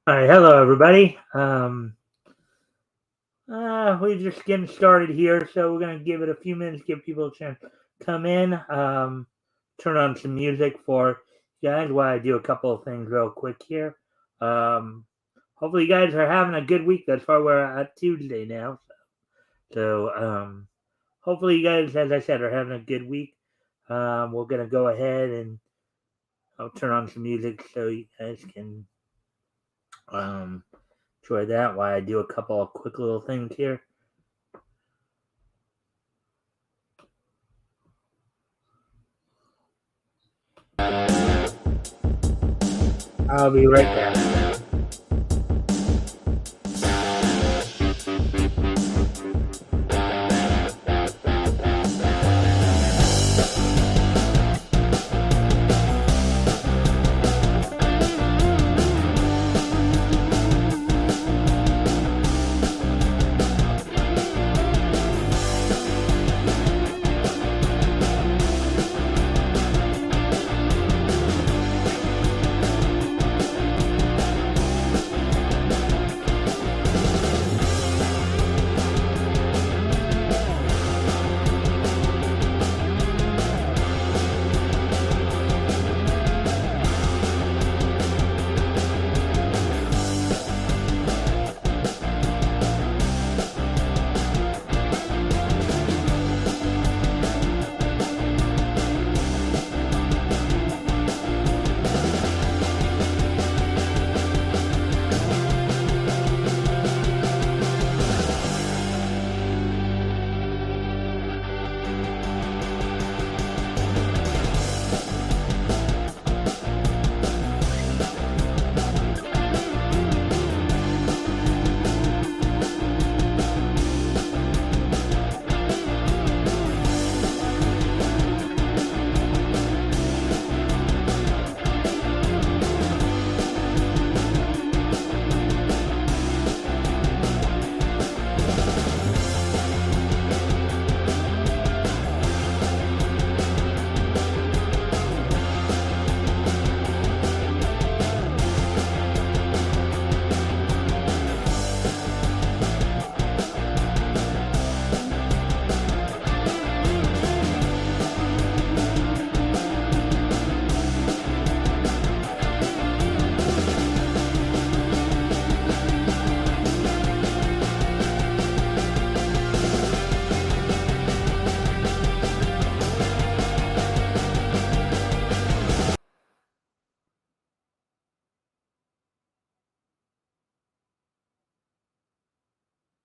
All right, hello everybody. We're just getting started here, so we're gonna give it a few minutes, give people a chance to come in. Turn on some music for you guys while I do a couple of things real quick here. Um, Hopefully you guys are having a good week. That's far we're at Tuesday now, so hopefully you guys, as I said, are having a good week. We're gonna go ahead and I'll turn on some music so you guys can um enjoy that while I do a couple of quick little things here. I'll be right back.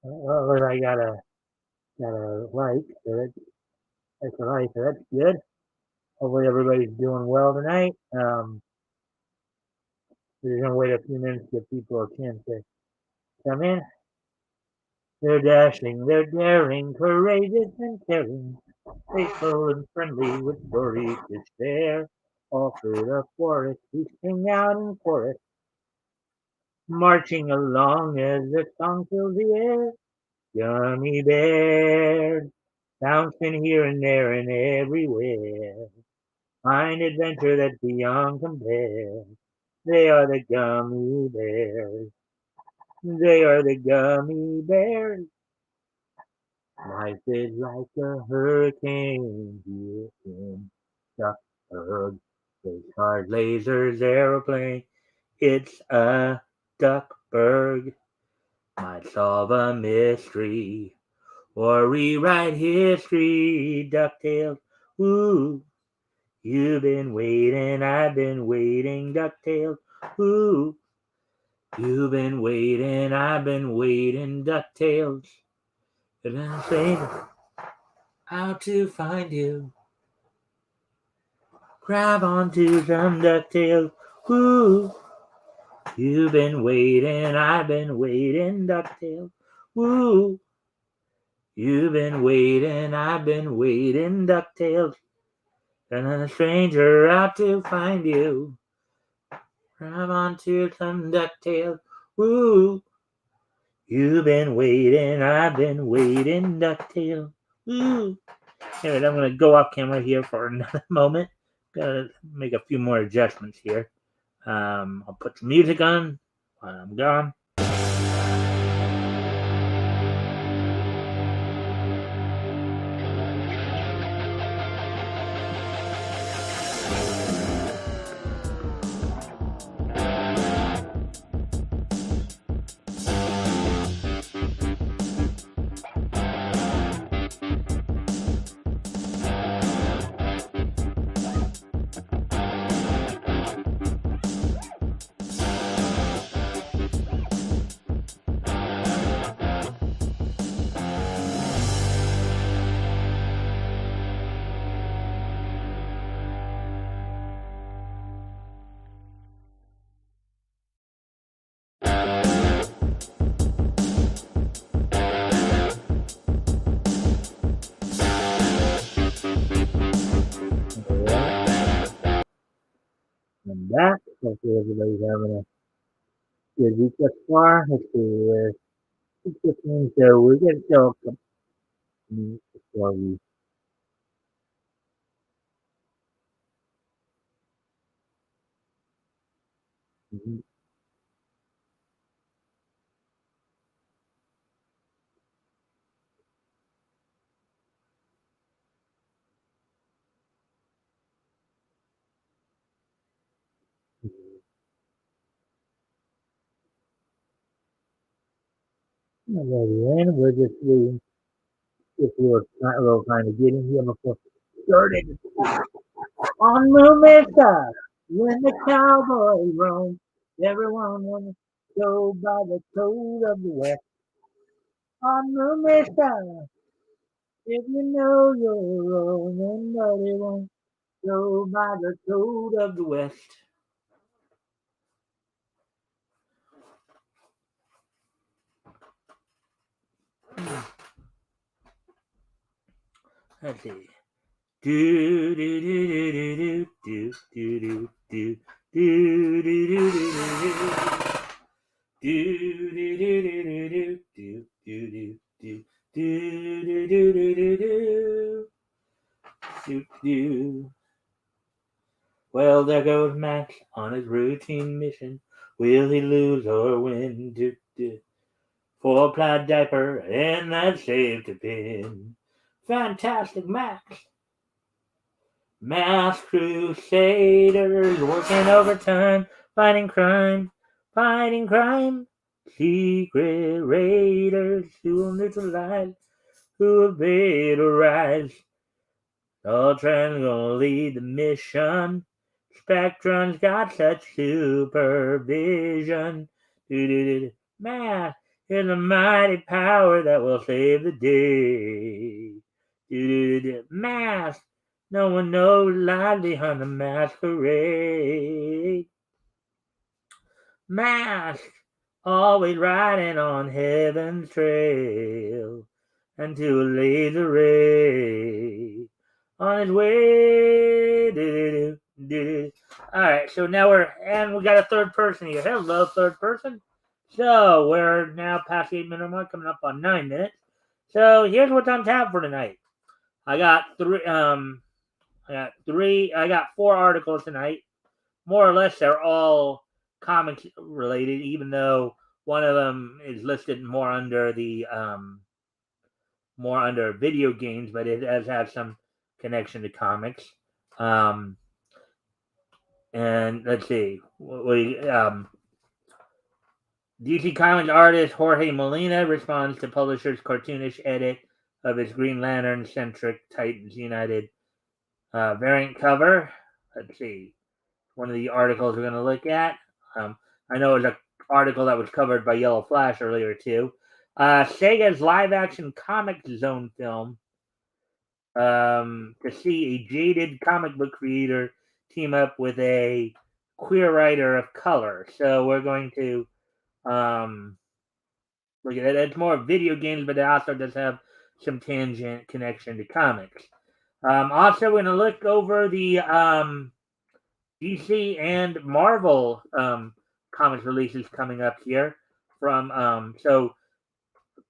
Well, I got a like, so that's a like, so that's good. Hopefully everybody's doing well tonight. We're gonna wait a few minutes to give people a chance to come in. They're dashing, they're daring, courageous and caring, faithful and friendly with stories to share. All through the forest, we sing out in chorus, marching along as the song fills the air. Gummy bears, bouncing here and there and everywhere. Find adventure that's beyond compare. They are the gummy bears. They are the gummy bears. Life is like a hurricane here in Duckburg. Space cars, lasers, aeroplane. It's a Duckburg. Might solve a mystery or rewrite history. DuckTales. Ooh, you've been waiting, I've been waiting. DuckTales. Ooh, you've been waiting, I've been waiting. DuckTales. And I'm saying how to find you. Grab onto some DuckTales. Ooh, you've been waiting, I've been waiting. DuckTales. Ooh, you've been waiting, I've been waiting. DuckTales. And a stranger out to find you. Grab onto some DuckTales. Ooh, you've been waiting, I've been waiting. DuckTales. Ooh. Alright, I'm gonna go off camera here for another moment. Gotta make a few more adjustments here. I'll put some music on. while I'm gone. I'm back. Hopefully everybody's having a good week thus far. Let's see where it's 15, so we're gonna go a couple minutes before we already in. We're just waiting if we'll kind of get in here before we started. On the Mesa, when the cowboys roam, everyone wanna go by the code of the West. On the Mesa, if you know you're wrong, nobody won't go by the code of the West. Let's see. Do do do do do do do do do do do do do. Well, there goes Max on his routine mission. Will he lose or win? Four ply diaper and that safety pin. Fantastic Max. Mass Crusaders working overtime, fighting crime, fighting crime. Secret raiders who will neutralize, who evade or rise. Ultron's gonna lead the mission. Spectrum's got such supervision. Mass is a mighty power that will save the day. Mass, no one knows lies behind the masquerade. Mask, always riding on heaven's trail, and to a laser ray on his way. All right, so now we got a third person here. Hello, third person. So we're now past the 8-minute mark, coming up on 9 minutes. So here's what's on tap for tonight. I got four articles tonight. More or less, they're all comics related, even though one of them is listed more under video games, but it does have some connection to comics. And let's see, DC Comics artist Jorge Molina responds to publisher's cartoonish edit of his Green Lantern-centric Titans United variant cover. Let's see. One of the articles we're going to look at. I know it was an article that was covered by Yellow Flash earlier, too. Sega's live-action Comic Zone film to see a jaded comic book creator team up with a queer writer of color. So we're going to look at it. It's more video games, but it also does have some tangent connection to comics. Also, we're going to look over the DC and Marvel comics releases coming up here. So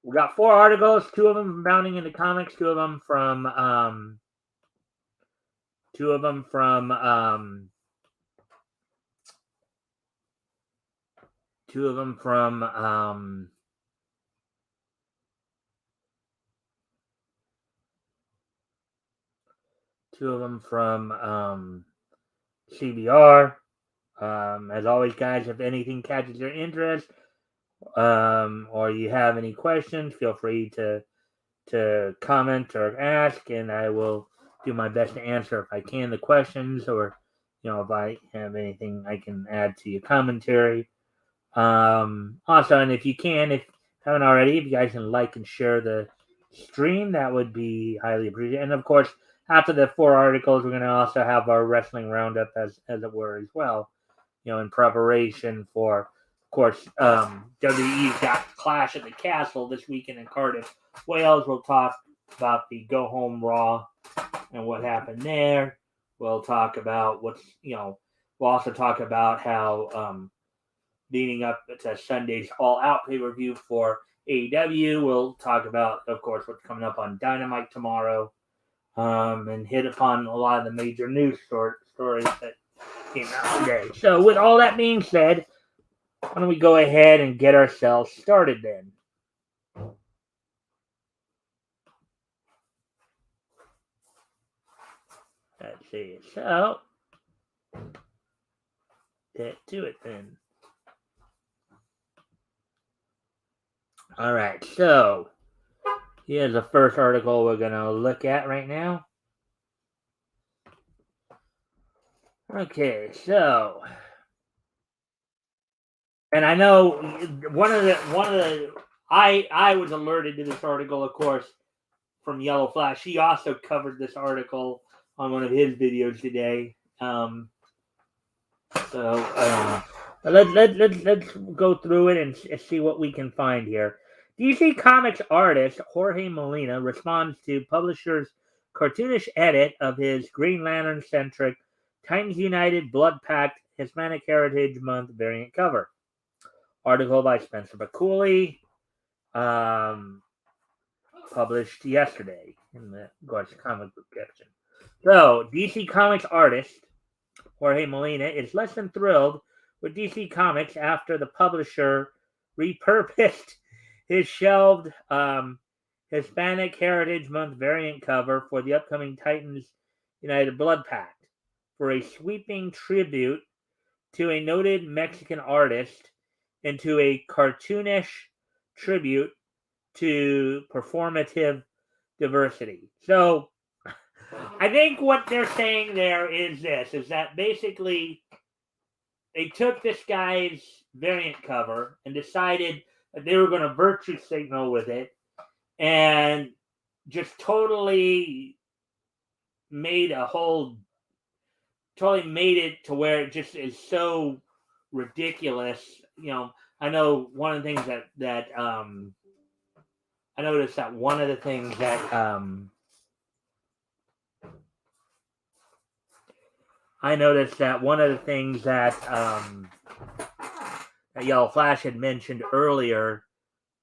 we got four articles, two of them from Bounding into Comics, two of them from Two of them from CBR. As always, guys, if anything catches your interest, or you have any questions, feel free to comment or ask, and I will do my best to answer if I can the questions, or if I have anything I can add to your commentary. Also, and if you haven't already, if you guys can like and share the stream, that would be highly appreciated. And of course, after the 4 articles, we're going to also have our wrestling roundup as it were as well. In preparation for, of course, WWE's got Clash at the Castle this weekend in Cardiff, Wales. We'll talk about the Go Home Raw and what happened there. We'll talk about we'll also talk about how leading up to Sunday's All Out pay-per-view for AEW. We'll talk about, of course, what's coming up on Dynamite tomorrow, and hit upon a lot of the major news stories that came out today. So with all that being said, why don't we go ahead and get ourselves started then? Let's see. So, get to it then. All right. So, here's the first article we're going to look at right now. Okay. So, and I know one of the I was alerted to this article, of course, from Yellow Flash. He also covered this article on one of his videos today. Let's go through it and see what we can find here. DC Comics artist Jorge Molina responds to publisher's cartoonish edit of his Green Lantern-centric Titans United Blood Pact Hispanic Heritage Month variant cover. Article by Spencer McCooley, published yesterday in the Gorge comic book section. So, DC Comics artist Jorge Molina is less than thrilled with DC Comics after the publisher repurposed his shelved Hispanic Heritage Month variant cover for the upcoming Titans United Blood Pact for a sweeping tribute to a noted Mexican artist and to a cartoonish tribute to performative diversity. So, I think what they're saying there is that basically they took this guy's variant cover and decided that they were going to virtue signal with it and just totally made it to where it just is so ridiculous. I know one of the things that I noticed that one of the things that that Yellow Flash had mentioned earlier,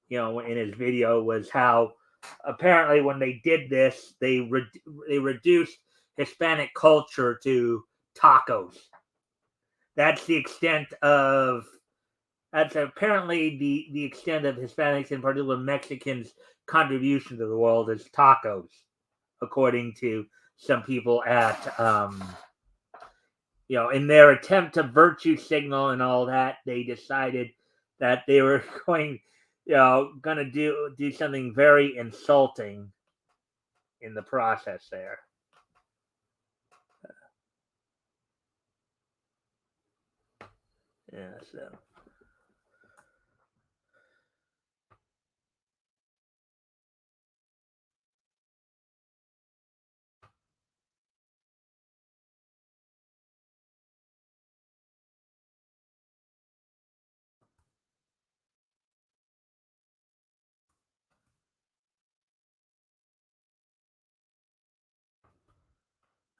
in his video, was how apparently when they did this, they reduced Hispanic culture to tacos. That's apparently the extent of Hispanics, in particular Mexicans' contribution to the world is tacos, according to some people at in their attempt to virtue signal and all that, they decided that they were going to do something very insulting in the process there. Yeah, so.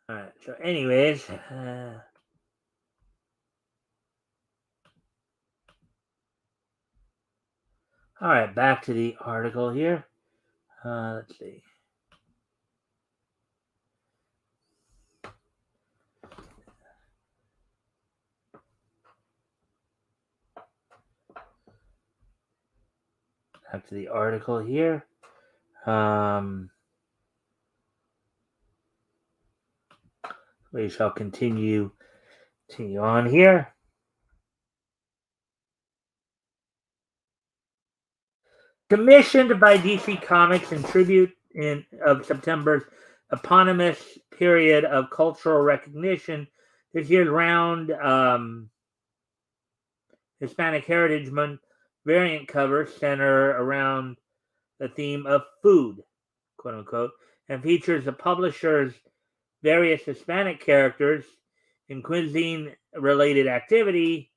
All right. So, anyways, all right. Back to the article here. Let's see. Back to the article here. Um, we shall continue on here. Commissioned by DC Comics in tribute of September's eponymous period of cultural recognition, this year's round Hispanic Heritage Month variant covers center around the theme of food, quote unquote, and features the publisher's various Hispanic characters in cuisine related activity,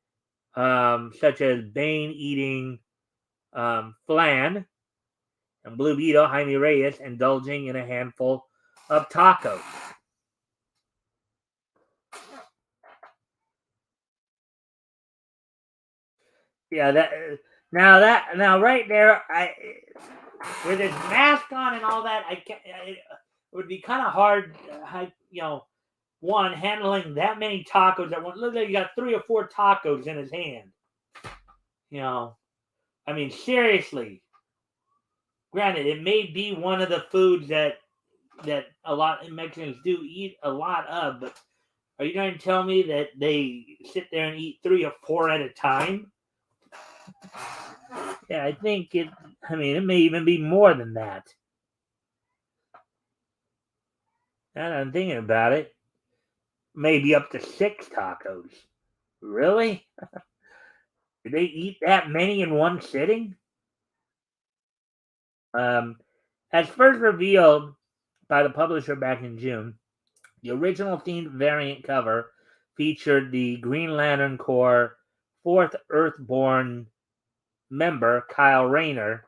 such as Bane eating flan and Blue Beetle, Jaime Reyes, indulging in a handful of tacos. Yeah, now right there, I with his mask on and all that, it would be kind of hard, one handling that many tacos at once. Look like you got 3 or 4 tacos in his hand. I mean, seriously. Granted, it may be one of the foods that a lot of Mexicans do eat a lot of, but are you going to tell me that they sit there and eat 3 or 4 at a time? Yeah, I think it. I mean, it may even be more than that. Now that I'm thinking about it, maybe up to 6 tacos. Really? Do they eat that many in one sitting? As first revealed by the publisher back in June, the original themed variant cover featured the Green Lantern Corps' 4th Earthborn member, Kyle Rayner,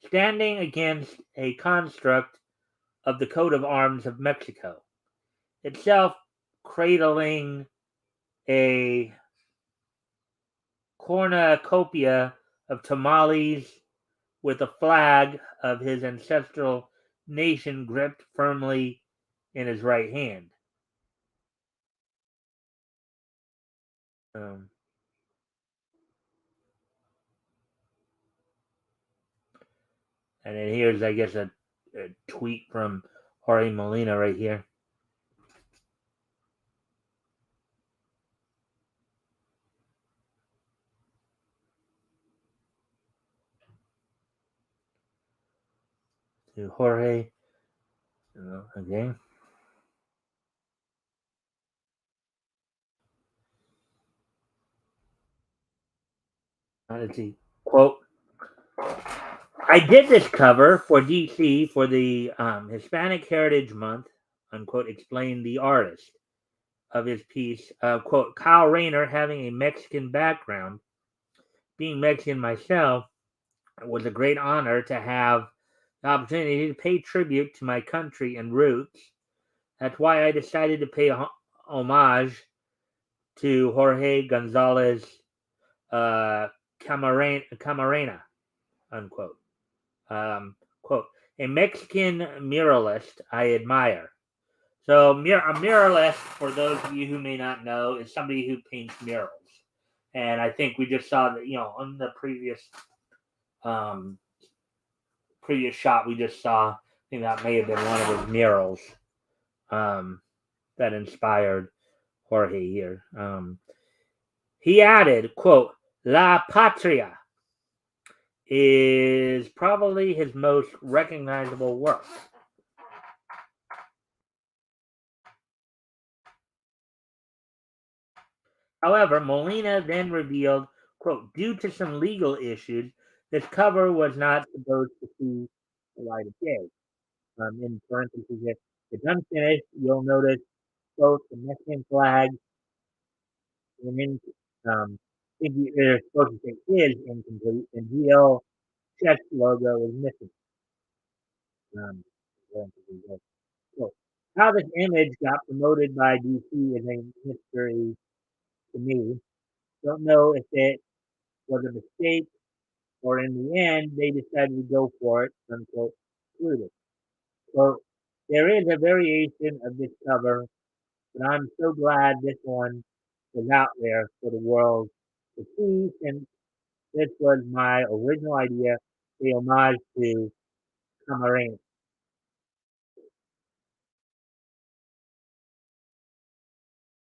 standing against a construct of the coat of arms of Mexico, itself cradling a cornucopia of tamales with a flag of his ancestral nation gripped firmly in his right hand. Um, and then here's, I guess, a tweet from Jorge Molina right here. To Jorge. Okay. Let's see. Quote, I did this cover for DC for the Hispanic Heritage Month, unquote, explained the artist of his piece. Quote, Kyle Rayner, having a Mexican background, being Mexican myself, it was a great honor to have the opportunity to pay tribute to my country and roots. That's why I decided to pay homage to Jorge Gonzalez Camarena, unquote. Quote, a Mexican muralist I admire. So a muralist, for those of you who may not know, is somebody who paints murals. And I think we just saw that, on the previous shot we just saw, I think that may have been one of his murals that inspired Jorge here. He added, quote, La Patria is probably his most recognizable work. However, Molina then revealed, quote, due to some legal issues, this cover was not supposed to see the light of day. In parentheses, if it's unfinished, you'll notice both the Mexican flag and if you're supposed to say is incomplete, and GL Check's logo is missing. So how this image got promoted by DC is a mystery to me. Don't know if it was a mistake or in the end they decided to go for it, unquote, included. So there is a variation of this cover, but I'm so glad this one is out there for the world to see, since this was my original idea the homage to Camarena.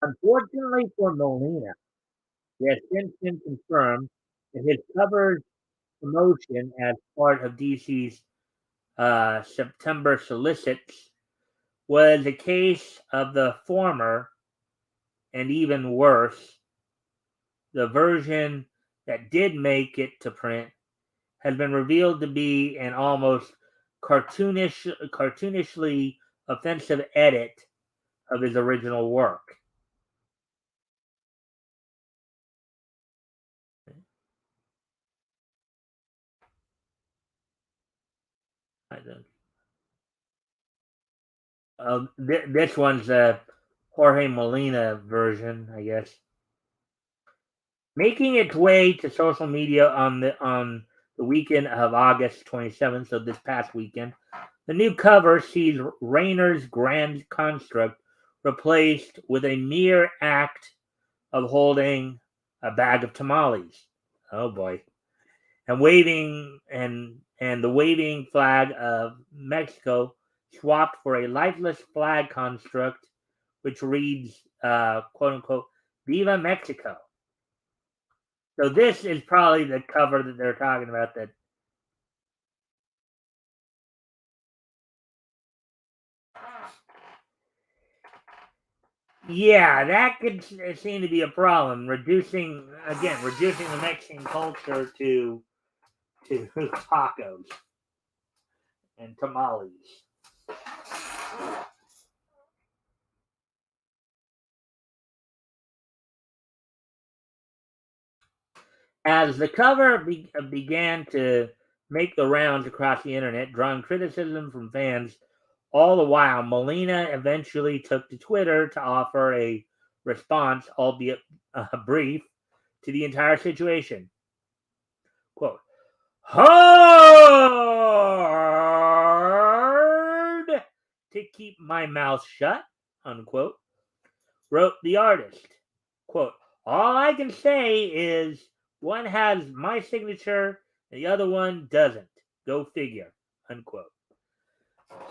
Unfortunately for Molina, it has since been confirmed that his cover promotion as part of DC's September solicits was a case of the former, and even worse, the version that did make it to print has been revealed to be an almost cartoonishly offensive edit of his original work. This one's a Jorge Molina version, I guess. Making its way to social media on the weekend of August 27th, so this past weekend, the new cover sees Rayner's grand construct replaced with a mere act of holding a bag of tamales. Oh boy. And the waving flag of Mexico swapped for a lifeless flag construct which reads quote unquote Viva Mexico. So this is probably the cover that they're talking about. That yeah, that could seem to be a problem. Reducing the Mexican culture to tacos and tamales. As the cover began to make the rounds across the internet, drawing criticism from fans, all the while, Molina eventually took to Twitter to offer a response, albeit brief, to the entire situation. Quote, hard to keep my mouth shut, unquote, wrote the artist. Quote, all I can say is one has my signature and the other one doesn't. Go figure, unquote.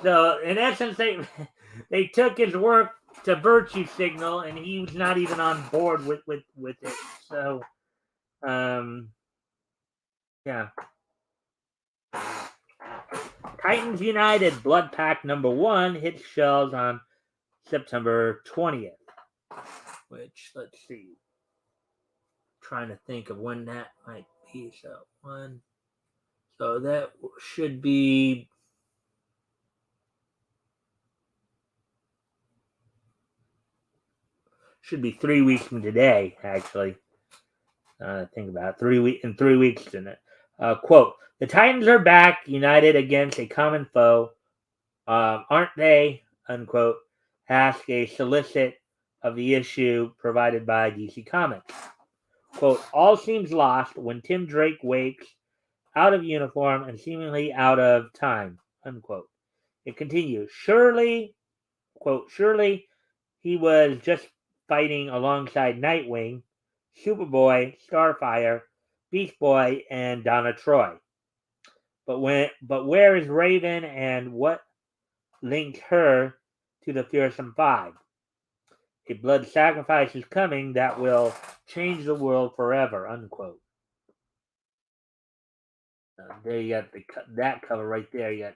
So in essence, they took his work to virtue signal, and he was not even on board with it. So, um, yeah. Titans United Blood Pack #1 hit shelves on September 20th. Which, let's see, trying to think of when that might be. So that should be 3 weeks from today. Actually, think about it. 3 week in 3 weeks, isn't it? Quote: the Titans are back, united against a common foe. Aren't they? Unquote. Ask a solicit of the issue provided by DC Comics. Quote: all seems lost when Tim Drake wakes out of uniform and seemingly out of time. Unquote. It continues. Surely, quote, surely he was just fighting alongside Nightwing, Superboy, Starfire, Beast Boy, and Donna Troy. But where is Raven, and what linked her to the Fearsome Five? A blood sacrifice is coming that will change the world forever. Unquote. There you got that cover right there. You got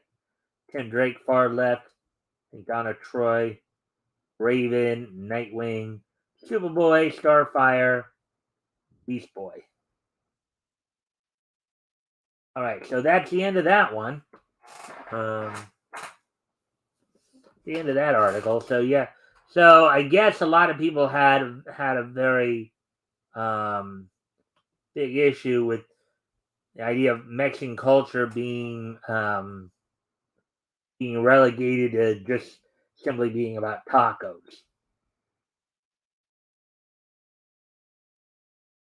Tim Drake far left, and Donna Troy, Raven, Nightwing, Superboy, Starfire, Beast Boy. All right, so that's the end of that one. Um, the end of that article. So yeah, so I guess a lot of people had a very big issue with the idea of Mexican culture being relegated to just simply being about tacos.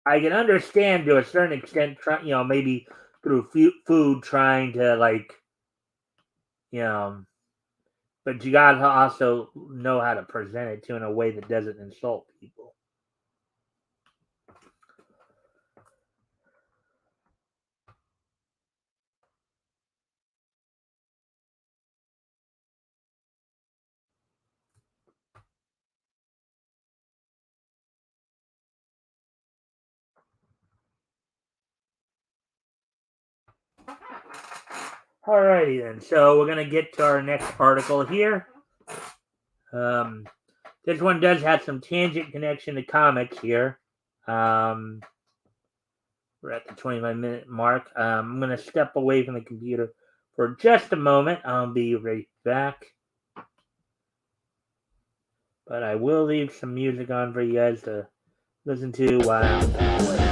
I can understand to a certain extent, maybe through food trying to you know, but you gotta also know how to present it to in a way that doesn't insult people. Alrighty then. So we're gonna get to our next article here. This one does have some tangent connection to comics here. We're at the 25-minute mark. I'm gonna step away from the computer for just a moment. I'll be right back. But I will leave some music on for you guys to listen to while I'm away.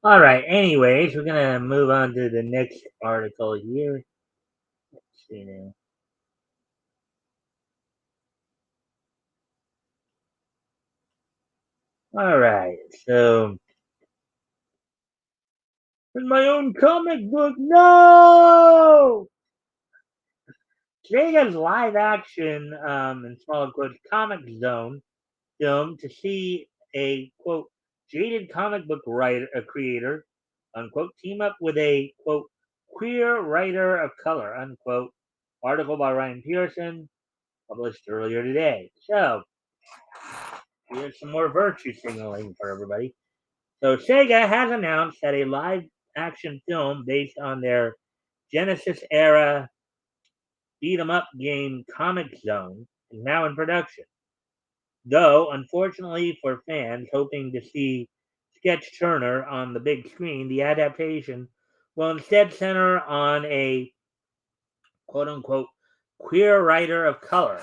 All right. Anyways, we're gonna move on to the next article here. Let's see now. All right. So, in my own comic book, no. Sega's live action, in small quotes, Comic Zone film to see a quote jaded comic book writer, a creator, unquote, team up with a quote queer writer of color, unquote. Article by Ryan Pearson, published earlier today. So here's some more virtue signaling for everybody. So Sega has announced that a live action film based on their Genesis era beat 'em up game Comic Zone is now in production. Though, unfortunately for fans hoping to see Sketch Turner on the big screen, the adaptation will instead center on a quote unquote queer writer of color.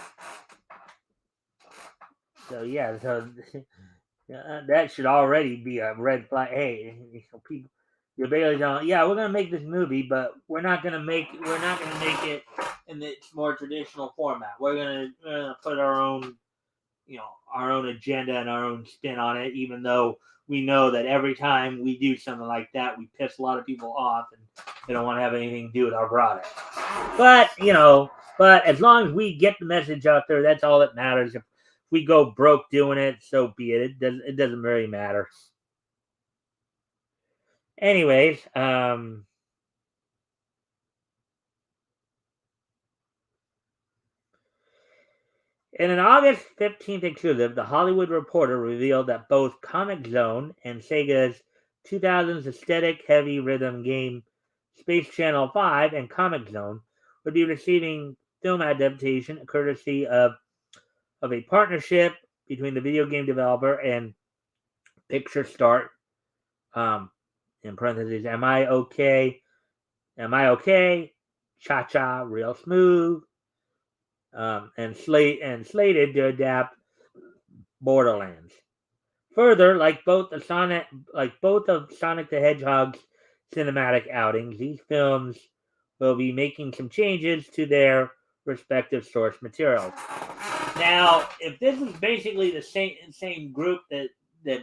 So, yeah, so that should already be a red flag. Hey, people, you're basically going, yeah, we're gonna make this movie, but we're not gonna make it in its more traditional format. We're gonna put our own our own agenda and our own spin on it, even though we know that every time we do something like that, we piss a lot of people off and they don't want to have anything to do with our product. But, but as long as we get the message out there, that's all that matters. If we go broke doing it, so be it. It doesn't really matter. Anyways, in an August 15th exclusive, The Hollywood Reporter revealed that both Comic Zone and Sega's 2000s aesthetic heavy rhythm game Space Channel 5 and Comic Zone would be receiving film adaptation courtesy of a partnership between the video game developer and Picture Start. In parentheses, am I okay? Am I okay? Cha Cha, Real Smooth, and slated to adapt Borderlands. Further, like both of Sonic the Hedgehog's cinematic outings, these films will be making some changes to their respective source materials. Now, if this is basically the same group that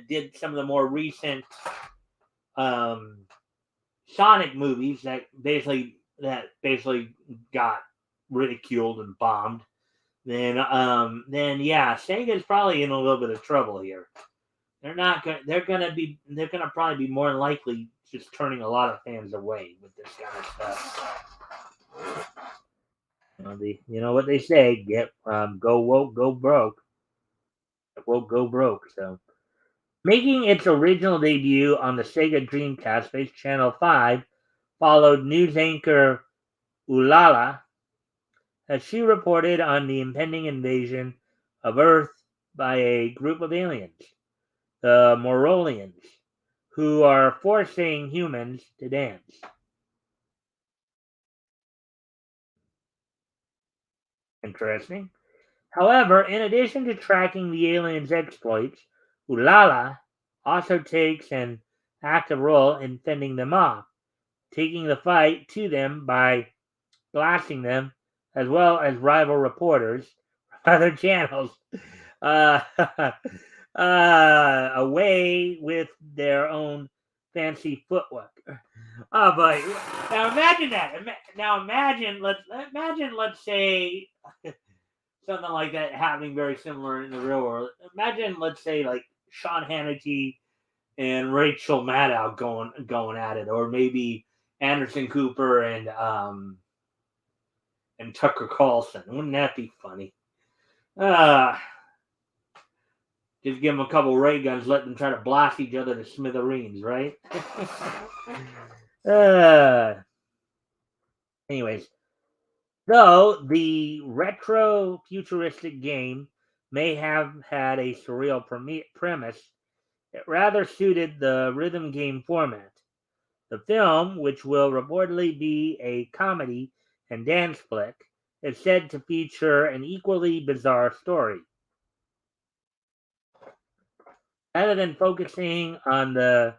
did some of the more recent Sonic movies that basically got ridiculed and bombed, then yeah, Sega's probably in a little bit of trouble here. They're gonna probably be more than likely just turning a lot of fans away with this kind of stuff. You know what they say: get go woke, go broke. Woke, go broke. So, making its original debut on the Sega Dreamcast Space Channel 5, followed news anchor Ulala as she reported on the impending invasion of Earth by a group of aliens, the Morolians, who are forcing humans to dance. Interesting. However, in addition to tracking the aliens' exploits, Ulala also takes an active role in fending them off, taking the fight to them by blasting them, as well as rival reporters from other channels, uh, away with their own fancy footwork. Oh, but now imagine that. Now let's say something like that happening very similar in the real world. Imagine, let's say, like Sean Hannity and Rachel Maddow going at it, or maybe Anderson Cooper and Tucker Carlson. Wouldn't that be funny? Just give them a couple ray guns, let them try to blast each other to smithereens, right? Anyways, though the retro futuristic game may have had a surreal premise, it rather suited the rhythm game format. The film, which will reportedly be a comedy and dance flick, is said to feature an equally bizarre story. Rather than focusing on the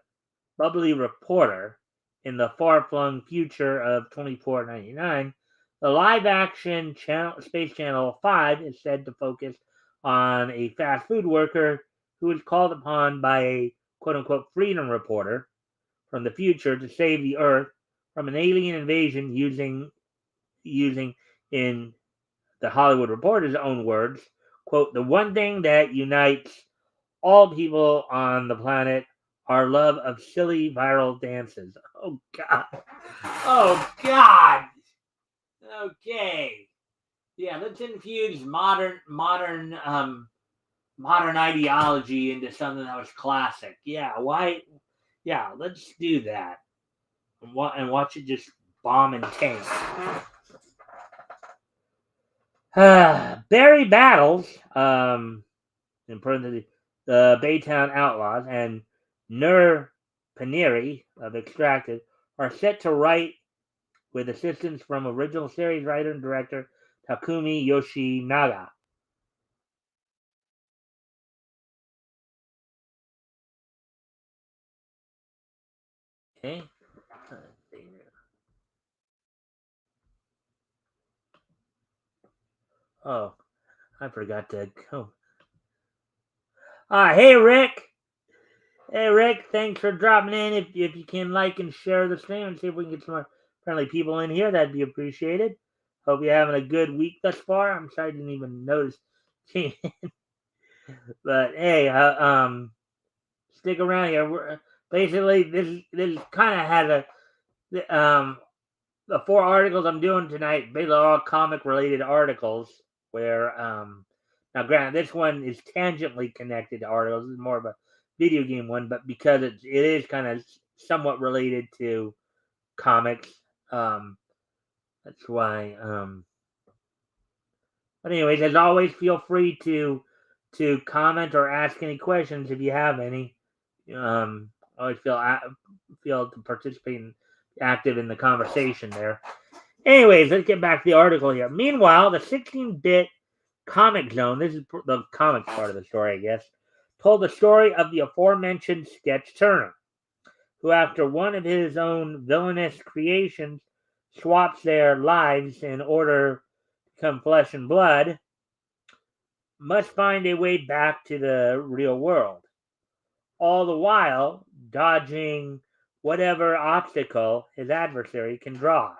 bubbly reporter in the far-flung future of 2499, the live-action Space Channel 5 is said to focus on a fast food worker who is called upon by a quote-unquote freedom reporter from the future to save the Earth from an alien invasion using in the Hollywood Reporter's own words, quote, the one thing that unites all people on the planet, our love of silly viral dances. Oh God. Oh God. Okay. Yeah, let's infuse modern ideology into something that was classic. Yeah, why? Yeah, let's do that. And watch it just bomb and tank. Barry Battles, in parentheses, the Baytown Outlaws, and Nur Paneri of Extracted are set to write with assistance from original series writer and director Takumi Yoshinaga. Okay. Oh, I forgot to go. Hey Rick. Hey Rick, thanks for dropping in. If you can like and share the stream and see if we can get some more friendly people in here, that'd be appreciated. Hope you're having a good week thus far. I'm sorry I didn't even notice. But hey, stick around here. Basically, this kind of has the 4 articles I'm doing tonight. Basically, all comic related articles. Where now, granted, this one is tangentially connected to articles. This is more of a video game one, but because it is kind of somewhat related to comics, That's why. But anyways, as always, feel free to comment or ask any questions if you have any. Um, always feel to participate and active in the conversation there. Anyways, let's get back to the article here. Meanwhile, the 16-bit Comic Zone, this is the comic part of the story, I guess, told the story of the aforementioned Sketch Turner, who, after one of his own villainous creations swaps their lives in order to become flesh and blood, must find a way back to the real world, all the while dodging whatever obstacle his adversary can draw.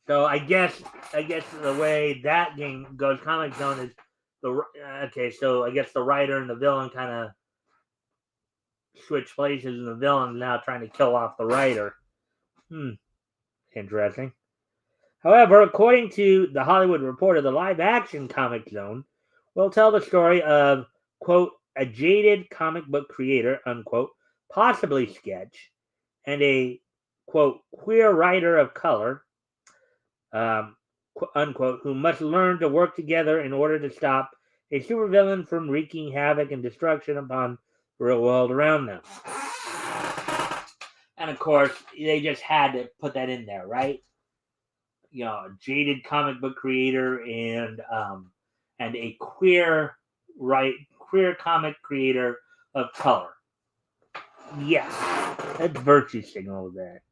So I guess the way that game goes, Comic Zone is the okay. So I guess the writer and the villain kind of switch places, and the villain now trying to kill off the writer. Interesting. However, according to the Hollywood Reporter, the live-action Comic Zone will tell the story of, quote, a jaded comic book creator, unquote, possibly Sketch, and a, quote, queer writer of color, um, unquote, who must learn to work together in order to stop a supervillain from wreaking havoc and destruction upon the real world around them. And of course, they just had to put that in there, right? A jaded comic book creator and a queer comic creator of color. Yes, that's virtue signal there.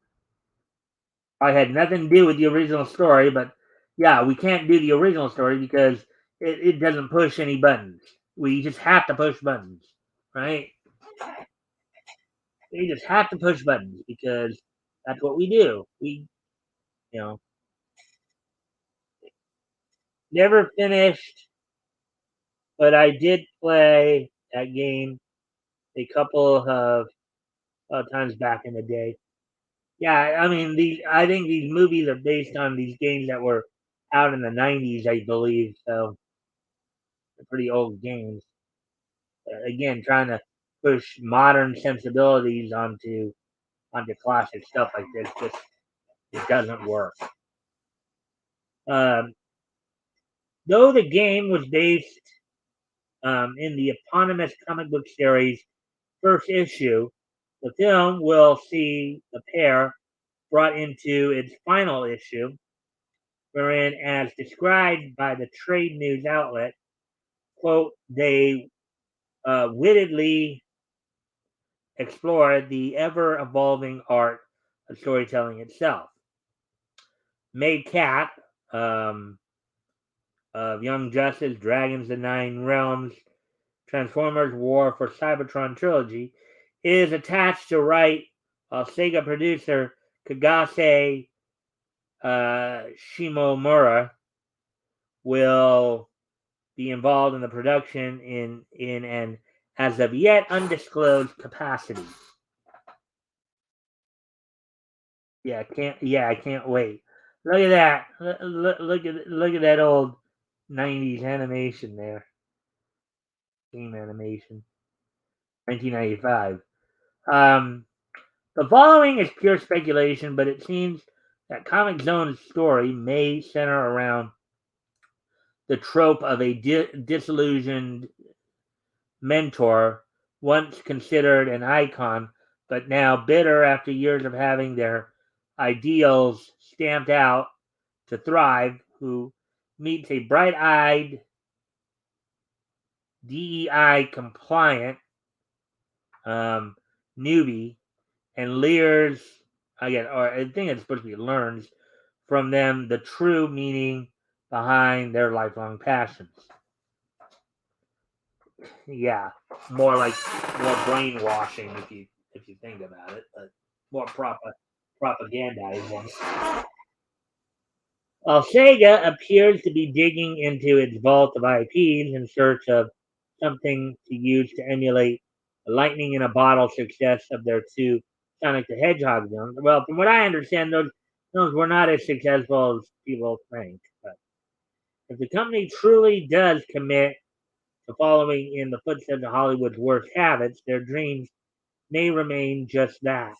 I had nothing to do with the original story, but yeah, we can't do the original story because it doesn't push any buttons. We just have to push buttons, right? We just have to push buttons because that's what we do. We, you know, never finished, but I did play that game a couple of times back in the day. Yeah, I mean, I think these movies are based on these games that were out in the '90s, I believe. So they're pretty old games. Again, trying to push modern sensibilities onto classic stuff like this just it doesn't work. Um, though the game was based in the eponymous comic book series' first issue, the film will see the pair brought into its final issue, wherein, as described by the trade news outlet, quote, they wittedly explore the ever evolving art of storytelling itself. May Cat, um, of Young Justice, Dragons, the Nine Realms, Transformers, War for Cybertron trilogy, is attached to write Sega producer Kagase Shimomura will be involved in the production in an as of yet undisclosed capacity. I can't wait. Look at that. Look at that old 90s animation there. Game animation. 1995. Um the following is pure speculation, but it seems that Comic Zone's story may center around the trope of a disillusioned mentor, once considered an icon, but now bitter after years of having their ideals stamped out to thrive, who meets a bright eyed, DEI compliant newbie and leers, again, or I think it's supposed to be learns from them the true meaning behind their lifelong passions. Yeah, more like more brainwashing if you think about it, but more propagandizing. While Sega appears to be digging into its vault of IPs in search of something to use to emulate the lightning in a bottle success of their two Sonic the Hedgehog films. Well, from what I understand, those films were not as successful as people think. But if the company truly does commit to following in the footsteps of Hollywood's worst habits, their dreams may remain just that.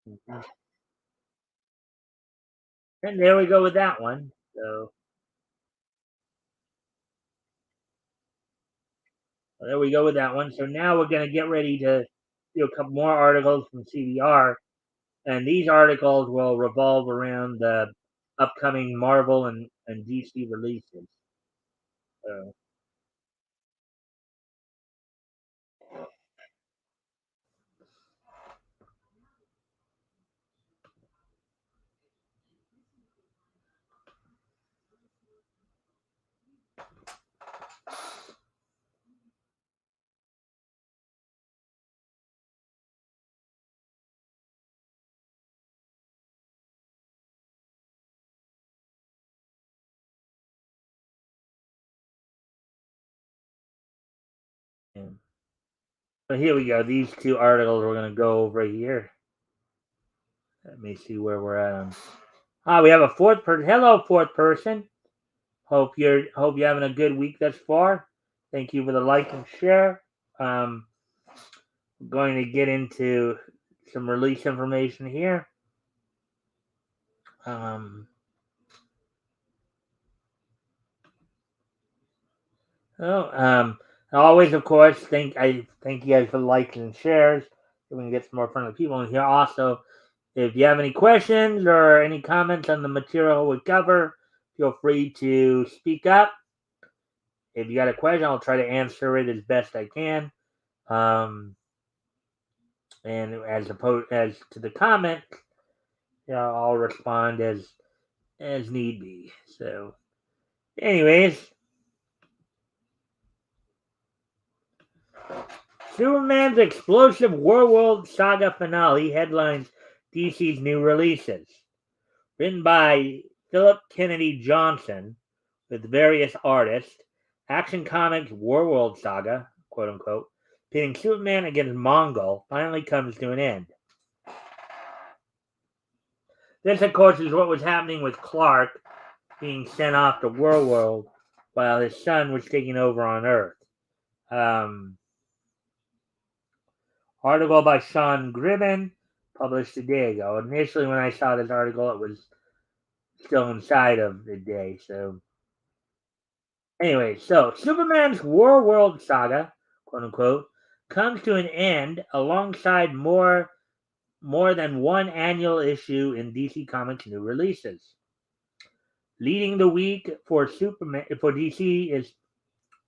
Mhm. And there we go with that one. So there we go with that one. So now we're going to get ready to do a couple more articles from CDR, and these articles will revolve around the upcoming Marvel and DC releases. So, and so here we go. These two articles we're going to go over here. Let me see where we're at. We have a fourth person. Hello, fourth person. Hope you're having a good week thus far. Thank you for the like and share. Um, I'm going to get into some release information here. Um, oh, always, of course, I thank you guys for the likes and shares. So we can get some more friendly people in here. Also, if you have any questions or any comments on the material we cover, feel free to speak up. If you got a question, I'll try to answer it as best I can. Um, and as to the comment, I'll respond as need be. So, anyways, Superman's explosive War Saga finale headlines DC's new releases. Written by Philip Kennedy Johnson with various artists, Action Comics War Saga, quote unquote, pitting Superman against Mongol finally comes to an end. This, of course, is what was happening with Clark being sent off to World while his son was taking over on Earth. Um, Article by Sean Gribben, published a day ago. Initially, when I saw this article, it was still inside of the day. So, anyway, so Superman's War Saga, quote unquote, comes to an end alongside more than one annual issue in DC Comics new releases. Leading the week for DC is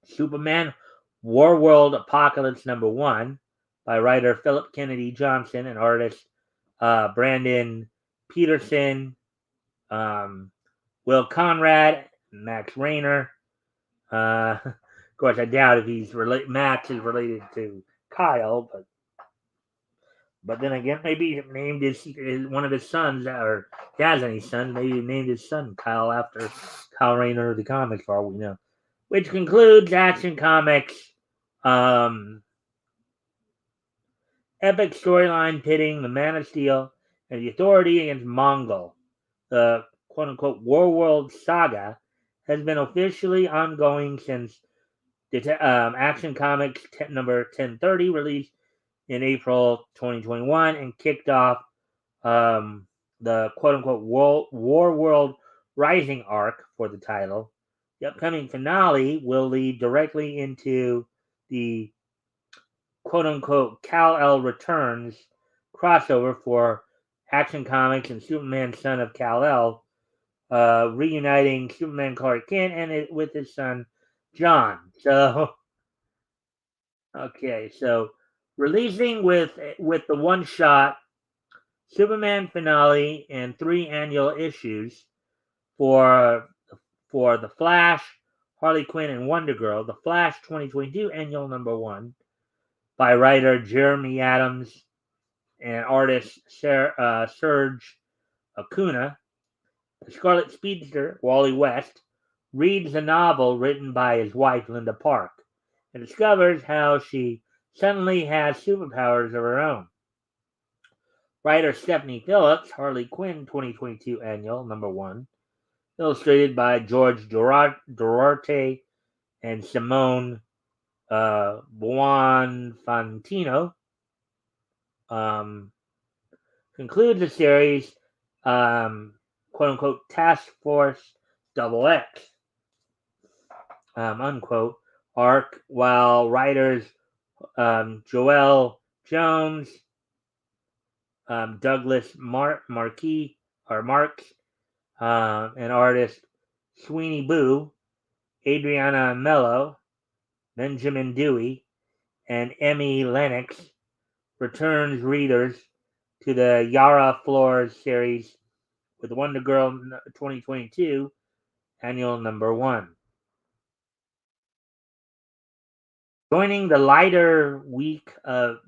Superman War Apocalypse #1 by writer Philip Kennedy Johnson and artist Brandon Peterson, um, Will Conrad, Max Rayner. Of course, I doubt if Max is related to Kyle, but then again, maybe he named his one of his sons, or he has any sons, maybe he named his son Kyle after Kyle Rayner of the comics, for all we know. Which concludes Action Comics um, epic storyline pitting the Man of Steel and the Authority against Mongol. The quote unquote War World Saga has been officially ongoing since Action Comics number 1030 released in April 2021 and kicked off the quote unquote War World Rising arc for the title. The upcoming finale will lead directly into the quote unquote Kal-El Returns crossover for Action Comics and Superman, son of Kal-El, reuniting Superman Clark Kent with his son John. So, okay, so releasing with the one shot Superman finale and 3 annual issues for the Flash, Harley Quinn, and Wonder Girl. The Flash 2022 annual #1 by writer Jeremy Adams and artist Serge Acuna. The Scarlet Speedster, Wally West, reads a novel written by his wife, Linda Park, and discovers how she suddenly has superpowers of her own. Writer Stephanie Phillips, Harley Quinn 2022 annual #1, illustrated by George Duarte and Simone Buonfantino, concludes the series, quote unquote, Task Force XX, unquote, arc, while writers Joel Jones, Douglas Marquis or Marks, and artist Sweeney Boo, Adriana Mello, Benjamin Dewey, and Emmy Lennox returns readers to the Yara Flores series with Wonder Girl 2022 annual number 1. Joining the lighter week for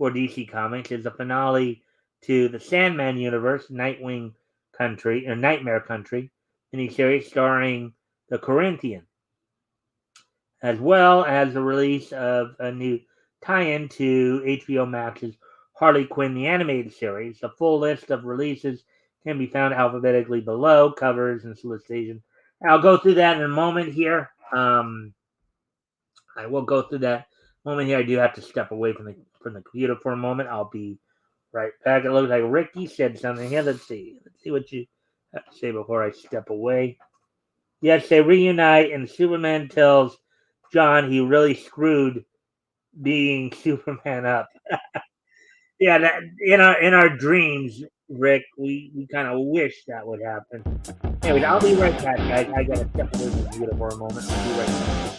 DC Comics is the finale to the Sandman universe, Nightmare Country miniseries starring the Corinthian, as well as the release of a new tie-in to HBO Max's Harley Quinn the Animated Series. A full list of releases can be found alphabetically below, covers and solicitation. I'll go through that in a moment here. I will go through that moment here. I do have to step away from the computer for a moment. I'll be right back. It looks like Ricky said something here. Let's see what you have to say before I step away. Yes, they reunite, and Superman tells John he really screwed being Superman up. Yeah, that in our dreams, Rick, we kind of wish that would happen. Anyways, I'll be right back, guys. I gotta step away from the computer for a moment. I'll be right back.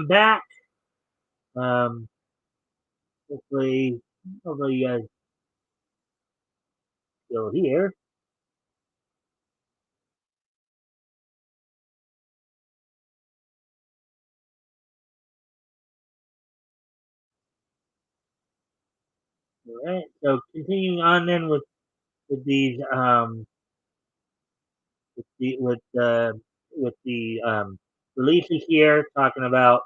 I'm back. Um, hopefully you guys still here. All right. So continuing on then with these with the with the releases here, talking about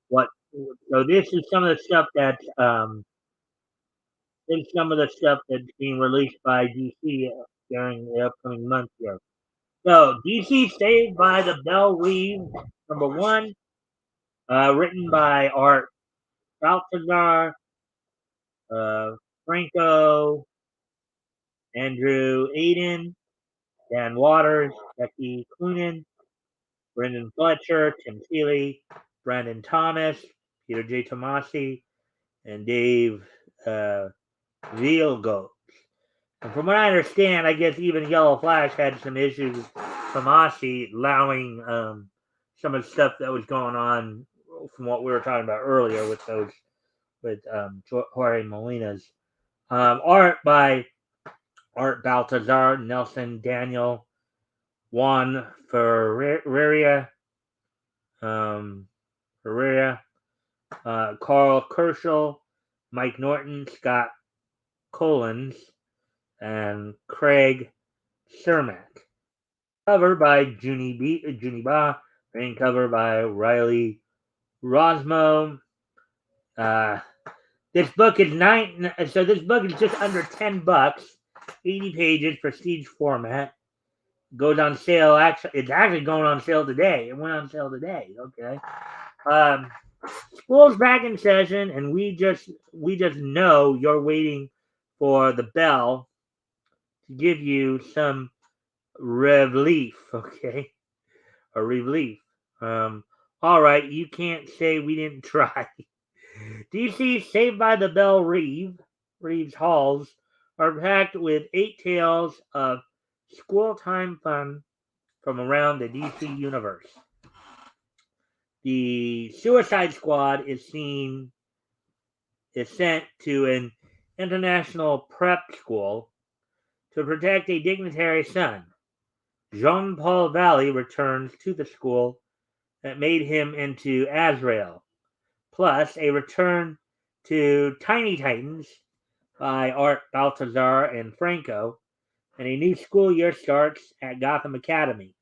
what. So this is some of the stuff that's being released by DC during the upcoming month here. So DC Saved by the Bell Reeve #1, written by Art Baltazar, Franco, Andrew Aiden, Dan Waters, Becky Cloonan, Brendan Fletcher, Tim Seeley, Brandon Thomas, Peter J. Tomasi, and Dave Vielgo. And from what I understand, I guess even Yellow Flash had some issues with Tomasi allowing some of the stuff that was going on from what we were talking about earlier with Jorge Molina's art by Art Baltazar, Nelson Daniel, Juan Ferreira, Ferreira, Carl Kerschel, Mike Norton, Scott Collins, and Craig Cermak. Cover by Junie Ba, rain cover by Riley Rosmo. This book is this book is just under $10, 80 pages, prestige format. Goes on sale. It's actually going on sale today. It went on sale today. Okay. School's back in session, and we just know you're waiting for the bell to give you some relief. Okay, a relief. All right, you can't say we didn't try. DC Saved by the Bell Reeves halls are packed with 8 tales of school time fun from around the DC universe. The Suicide Squad is sent to an international prep school to protect a dignitary's son. Jean-Paul Valley returns to the school that made him into Azrael, plus a return to Tiny Titans by Art Baltazar and Franco, and a new school year starts at Gotham Academy.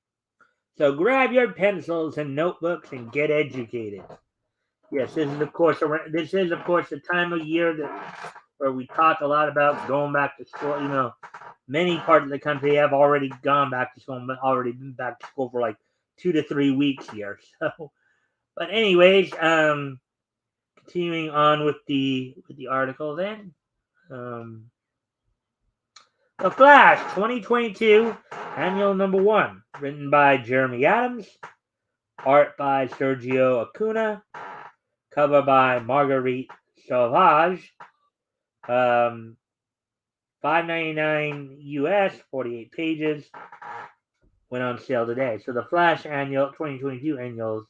So grab your pencils and notebooks and get educated. Yes, this is of course the time of year where we talk a lot about going back to school. You know, many parts of the country have already gone back to school and already been back to school for like 2 to 3 weeks here. So, but anyways, continuing on with the article then. The Flash 2022 Annual #1, written by Jeremy Adams, art by Sergio Acuna, cover by Marguerite Sauvage, $5.99 US, 48 pages. Went on sale today. So the Flash Annual 2022 annuals.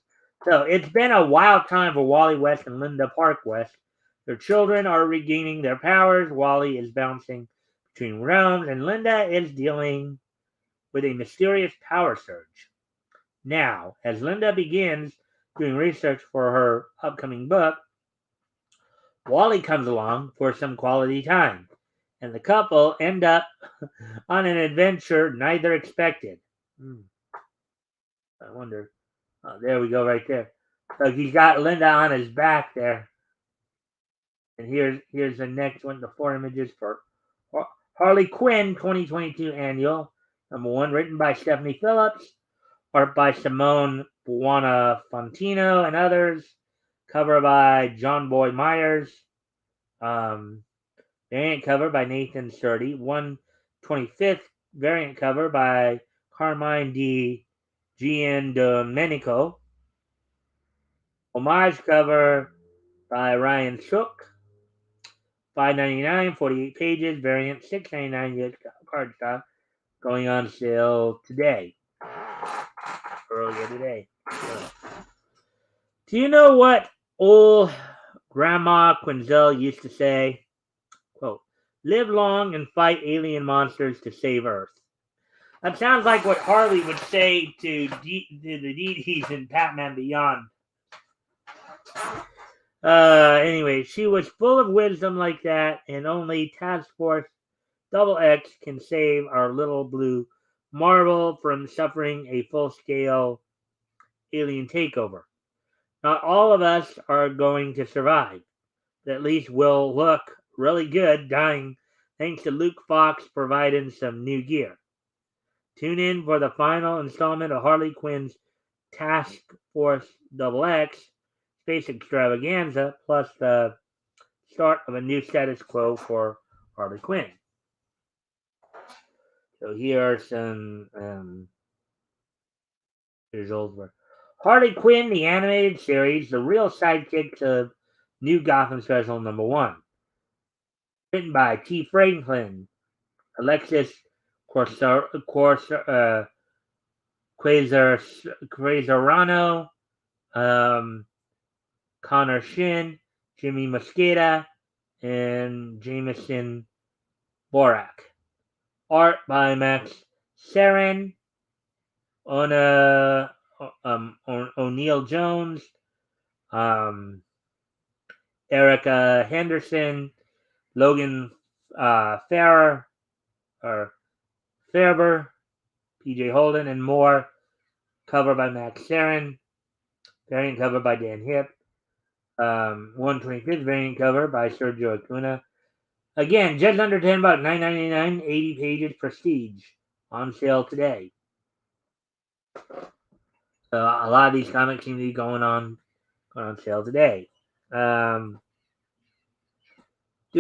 So it's been a wild time for Wally West and Linda Park West. Their children are regaining their powers. Wally is bouncing between realms, and Linda is dealing with a mysterious power surge. Now, as Linda begins doing research for her upcoming book, Wally comes along for some quality time, and the couple end up on an adventure neither expected. I wonder. Oh, there we go, right there. So he's got Linda on his back there, and here's the next one. The 4 images for Harley Quinn 2022 Annual #1, written by Stephanie Phillips, art by Simone Buonafontino and others, cover by John Boy Myers, variant cover by Nathan Sturdy, 1/25th variant cover by Carmine Di Giandomenico, homage cover by Ryan Shook, $5.99, 48 pages, variant $6.99 cardstock, going on sale today, earlier today. So, Do you know what old Grandma Quinzel used to say? Quote, live long and fight alien monsters to save Earth. That sounds like what Harley would say to the deities in Batman Beyond. Anyway, she was full of wisdom like that, and only Task Force XX can save our little blue marble from suffering a full-scale alien takeover. Not all of us are going to survive, but at least we'll look really good dying thanks to Luke Fox providing some new gear. Tune in for the final installment of Harley Quinn's Task Force XX Space Extravaganza, plus the start of a new status quo for Harley Quinn. So here are some visuals for Harley Quinn, the animated series, the real sidekicks of New Gotham Special number 1. Written by T. Franklin, Alexis Quasarano, Connor Shin, Jimmy Mosqueda, and Jameson Borak. Art by Max Sarin, O'Neill Jones, Erica Henderson, Logan Farber, PJ Holden, and more. Cover by Max Sarin. Variant cover by Dan Hipp. 125th variant cover by Sergio Acuna. Again, just under $10, $9.99, 80 pages, prestige. On sale today. A lot of these comics seem to be going on sale today. Do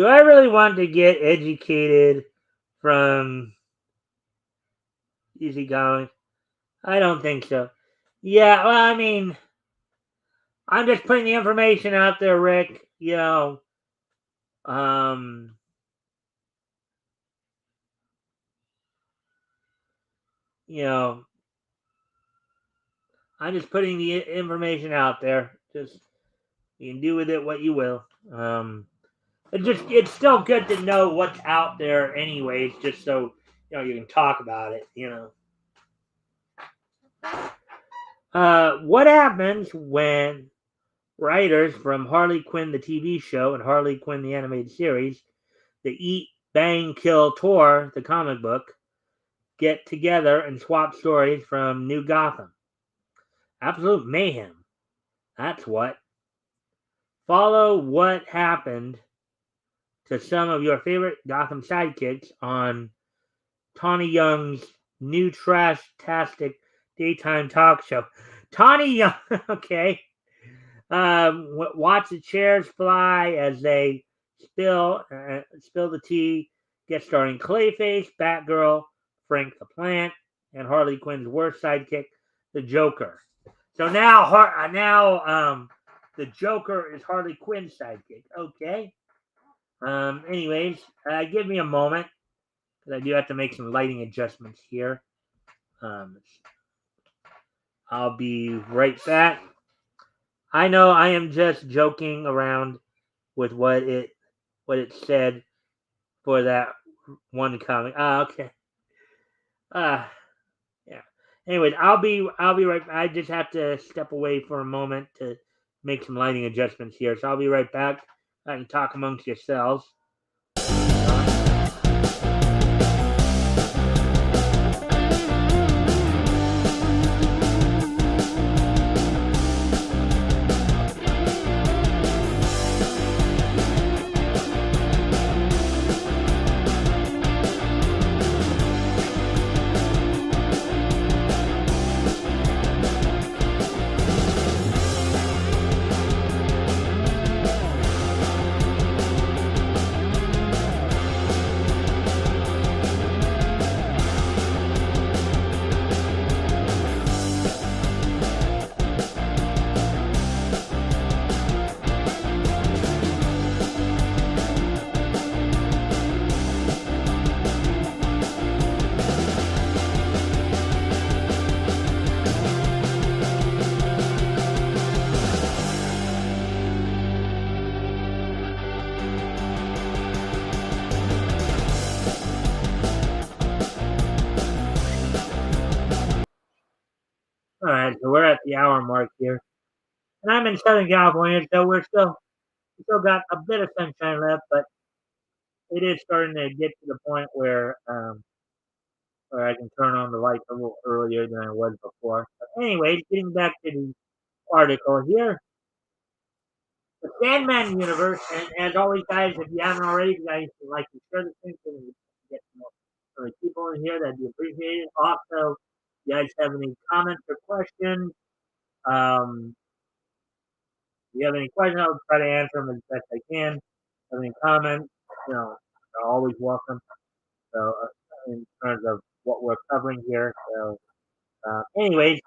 I really want to get educated from DC Comics? I don't think so. Yeah, well, I mean, I'm just putting the information out there, Rick. I'm just putting the information out there. Just you can do with it what you will. It's still good to know what's out there, anyways. Just so you can talk about it. What happens when writers from Harley Quinn the TV show and Harley Quinn the animated series, the Eat, Bang, Kill Tour, the comic book, get together and swap stories from New Gotham? Absolute mayhem. That's what. Follow what happened to some of your favorite Gotham sidekicks on Tawny Young's new trash-tastic daytime talk show. Tawny Young, okay. Watch the chairs fly as they spill the tea. Guest starring Clayface, Batgirl, Frank the Plant, and Harley Quinn's worst sidekick, the Joker. So now the Joker is Harley Quinn's sidekick. Okay. Anyways, give me a moment because I do have to make some lighting adjustments here. I'll be right back. I know I am just joking around with what it said for that one comic. Okay. Yeah. Anyways, I'll be right. I just have to step away for a moment to make some lighting adjustments here. So I'll be right back. I can talk amongst yourselves. All right, so we're at the hour mark here, and I'm in Southern California, so we still got a bit of sunshine left, but it is starting to get to the point where I can turn on the lights a little earlier than I was before. But anyways, getting back to the article here, the Sandman universe, and as always, guys, if you haven't already, you guys would like to share this thing so we can get more other people in here, that'd be appreciated. Also, if you guys have any comments or questions, um, if you have any questions, I'll try to answer them as best I can. If you have any comments, they're always welcome. So, in terms of what we're covering here, so anyways,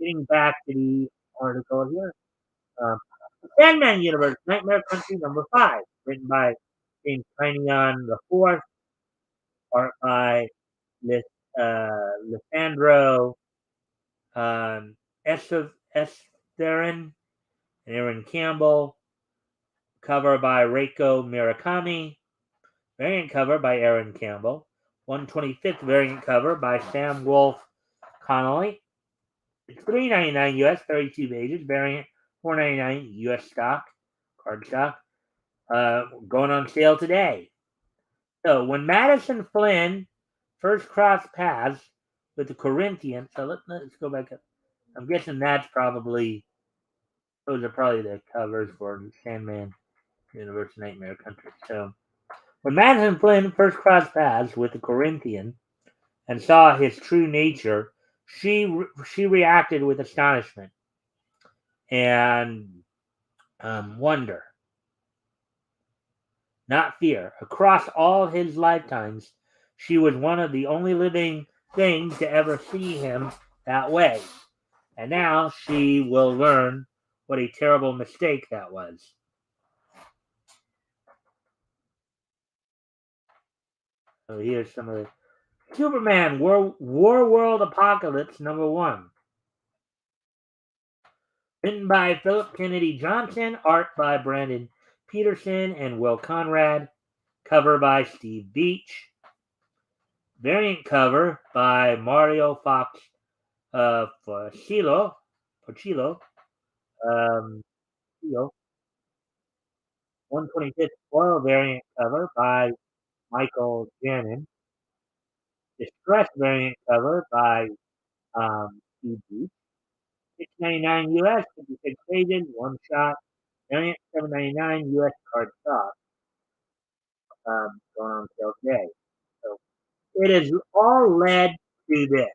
getting back to the article here. Um, Sandman Universe, Nightmare Country #5, written by James Tynion IV, art by Lissandro Esterin and Aaron Campbell, cover by Reiko Murakami, variant cover by Aaron Campbell, 125th variant cover by Sam Wolf Connolly. It's $3.99 US, 32 pages, variant $4.99 US stock, card stock. Going on sale today. So when Madison Flynn first crossed paths with the Corinthians, so let's go back up. I'm guessing those are probably the covers for Sandman Universe Nightmare Country. So when Madison Flynn first crossed paths with the Corinthian and saw his true nature, she reacted with astonishment and wonder, not fear. Across all his lifetimes, she was one of the only living things to ever see him that way. And now she will learn what a terrible mistake that was. So here's some of the Superman War World Apocalypse #1. Written by Philip Kennedy Johnson, art by Brandon Peterson and Will Conrad, cover by Steve Beach. Variant cover by Mario Fox Porcillo, 125th foil variant cover by Michael Janin. Distress variant cover by Steve Beach. $6.99 US, 56 pages, one shot. Variant $7.99 US card stock. Going on sale today. So it has all led to this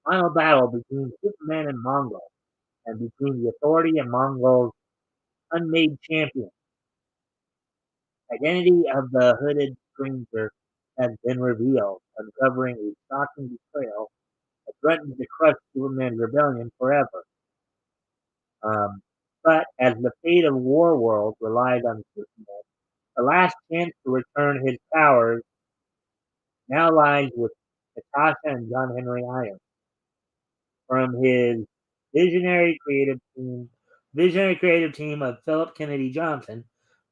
final battle between Superman and Mongol, and between the Authority and Mongol's unmade champion. Identity of the hooded stranger has been revealed, uncovering a shocking betrayal that threatens to crush Superman's rebellion forever. But as the fate of Warworld relies on Superman, the last chance to return his powers now lies with Natasha and John Henry Irons. From his visionary creative team of Philip Kennedy Johnson,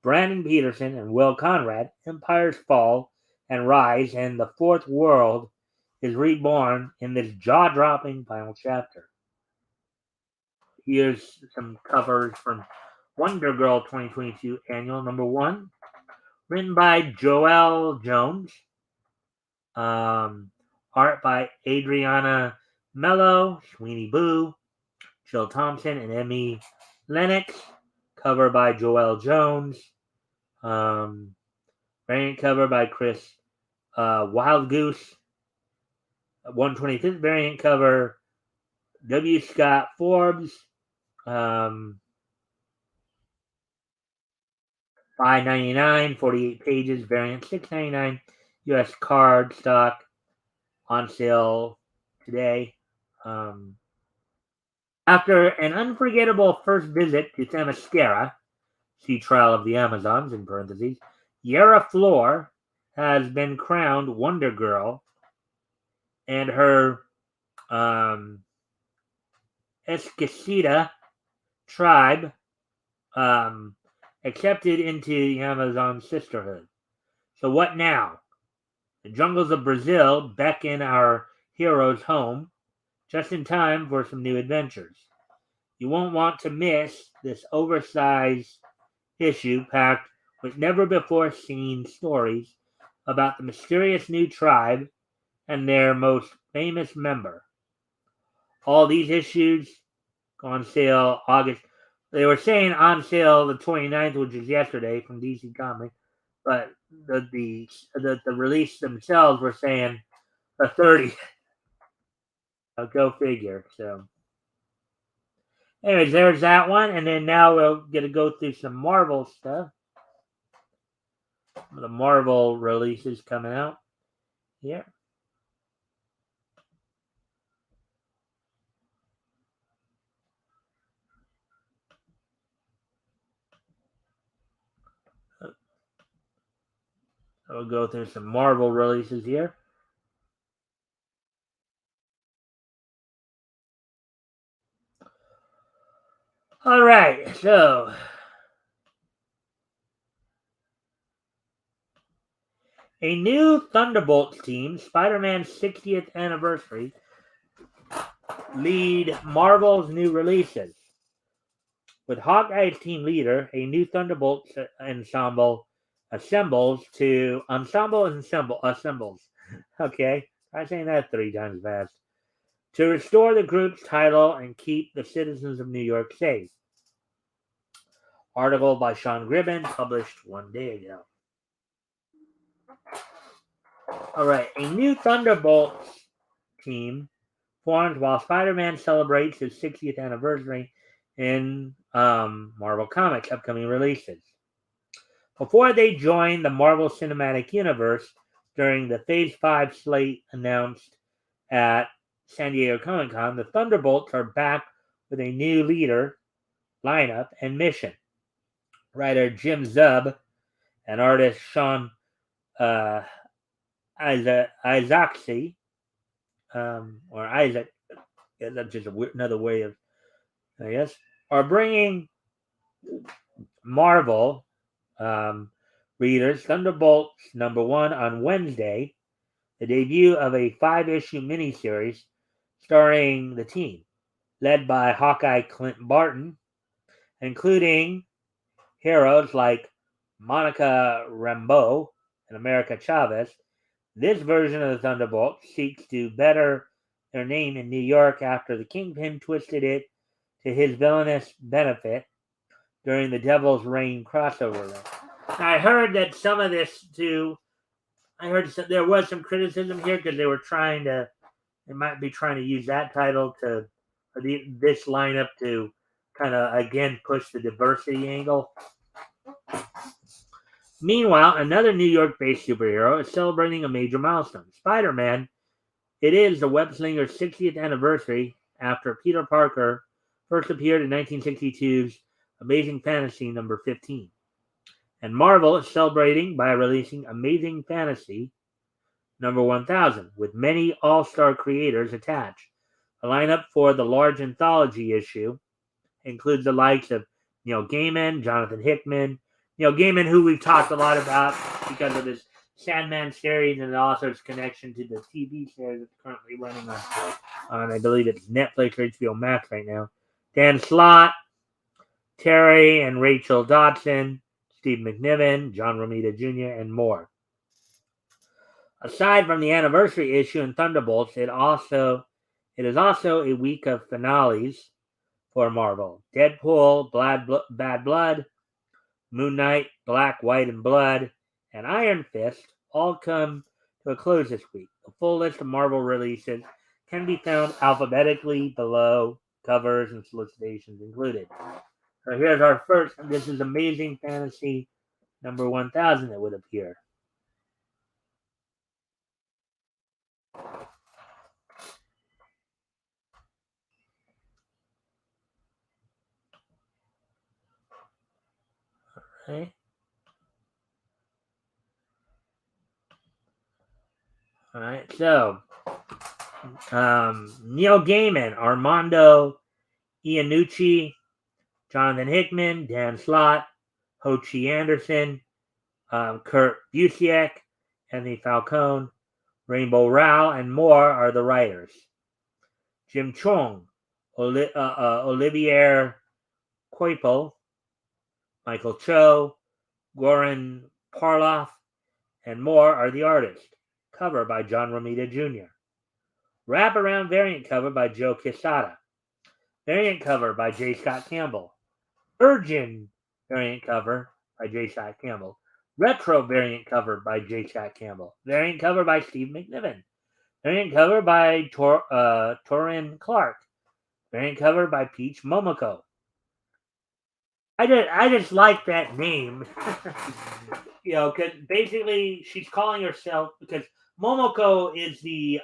Brandon Peterson, and Will Conrad, empires fall and rise, and the fourth world is reborn in this jaw-dropping final chapter. Here's some covers from Wonder Girl 2022 Annual #1, written by Joelle Jones, art by Adriana Mello, Sweeney Boo, Jill Thompson, and Emmy Lennox, cover by Joelle Jones, variant cover by Chris Wildgoose, 125th variant cover W. Scott Forbes, $5.99, 48 pages, variant $6.99, US card stock, on sale today. After an unforgettable first visit to Themyscira, see Trial of the Amazons in parentheses, Yara Flor has been crowned Wonder Girl, and her Esquisita tribe accepted into the Amazon sisterhood. So what now? The jungles of Brazil beckon our heroes home, just in time for some new adventures. You won't want to miss this oversized issue packed with never-before-seen stories about the mysterious new tribe and their most famous member. All these issues go on sale August. They were saying on sale the 29th, which is yesterday from DC Comics, but the release themselves were saying the 30th. Go figure. So, anyways, there's that one, and then now we're gonna go through some Marvel stuff. The Marvel releases coming out here. We'll go through some Marvel releases here. All right, so a new Thunderbolts team, Spider-Man's 60th anniversary, lead Marvel's new releases. With Hawkeye's team leader, a new Thunderbolts ensemble assembles. Okay, I'm saying that 3 times fast. To restore the group's title and keep the citizens of New York safe. Article by Sean Gribben, published 1 day ago. All right, a new Thunderbolts team formed while Spider-Man celebrates his 60th anniversary in Marvel Comics' upcoming releases. Before they join the Marvel Cinematic Universe during the Phase 5 slate announced at San Diego Comic-Con, the Thunderbolts are back with a new leader, lineup, and mission. Writer Jim Zub and artist Sean Isaacsi, or Isaac, that's just another way of, I guess, are bringing Marvel readers Thunderbolts #1 on Wednesday, the debut of a 5-issue miniseries starring the team, led by Hawkeye Clint Barton, including heroes like Monica Rambeau and America Chavez. This version of the Thunderbolts seeks to better their name in New York after the Kingpin twisted it to his villainous benefit during the Devil's Reign crossover event. Now, I heard that some of this too. I heard there was some criticism here because they might be trying to use that title this lineup to kind of again push the diversity angle. Meanwhile, another New York-based superhero is celebrating a major milestone. Spider-Man. It is the web-slinger's 60th anniversary after Peter Parker first appeared in 1962's Amazing Fantasy number 15. And Marvel is celebrating by releasing Amazing Fantasy number 1000, with many all-star creators attached. The lineup for the large anthology issue includes the likes of Neil Gaiman, Jonathan Hickman. Neil Gaiman, who we've talked a lot about because of his Sandman series and also its connection to the TV series that's currently running on I believe it's Netflix or HBO Max right now. Dan Slott, Terry and Rachel Dodson, Steve McNiven, John Romita Jr., and more. Aside from the anniversary issue in Thunderbolts, it is also a week of finales for Marvel. Deadpool, Bad Blood, Moon Knight, Black, White, and Blood, and Iron Fist all come to a close this week. The full list of Marvel releases can be found alphabetically below, covers and solicitations included. So here's our first. This is Amazing Fantasy number 1000 that would appear. Okay. All right, so Neil Gaiman, Armando Iannucci, Jonathan Hickman, Dan Slott, Ho Chi Anderson, Kurt Busiek, Anthony Falcone, Rainbow Rowell, and more are the writers. Jim Chong, Olivier Coipel, Michael Cho, Goran Parloff, and more are the artists. Cover by John Romita Jr. Wraparound variant cover by Joe Quesada. Variant cover by J. Scott Campbell. Virgin variant cover by J. Scott Campbell. Retro variant cover by J. Scott Campbell. Variant cover by Steve McNiven. Variant cover by Torin Clark. Variant cover by Peach Momoko. I just like that name. Because basically she's calling herself, because Momoko is the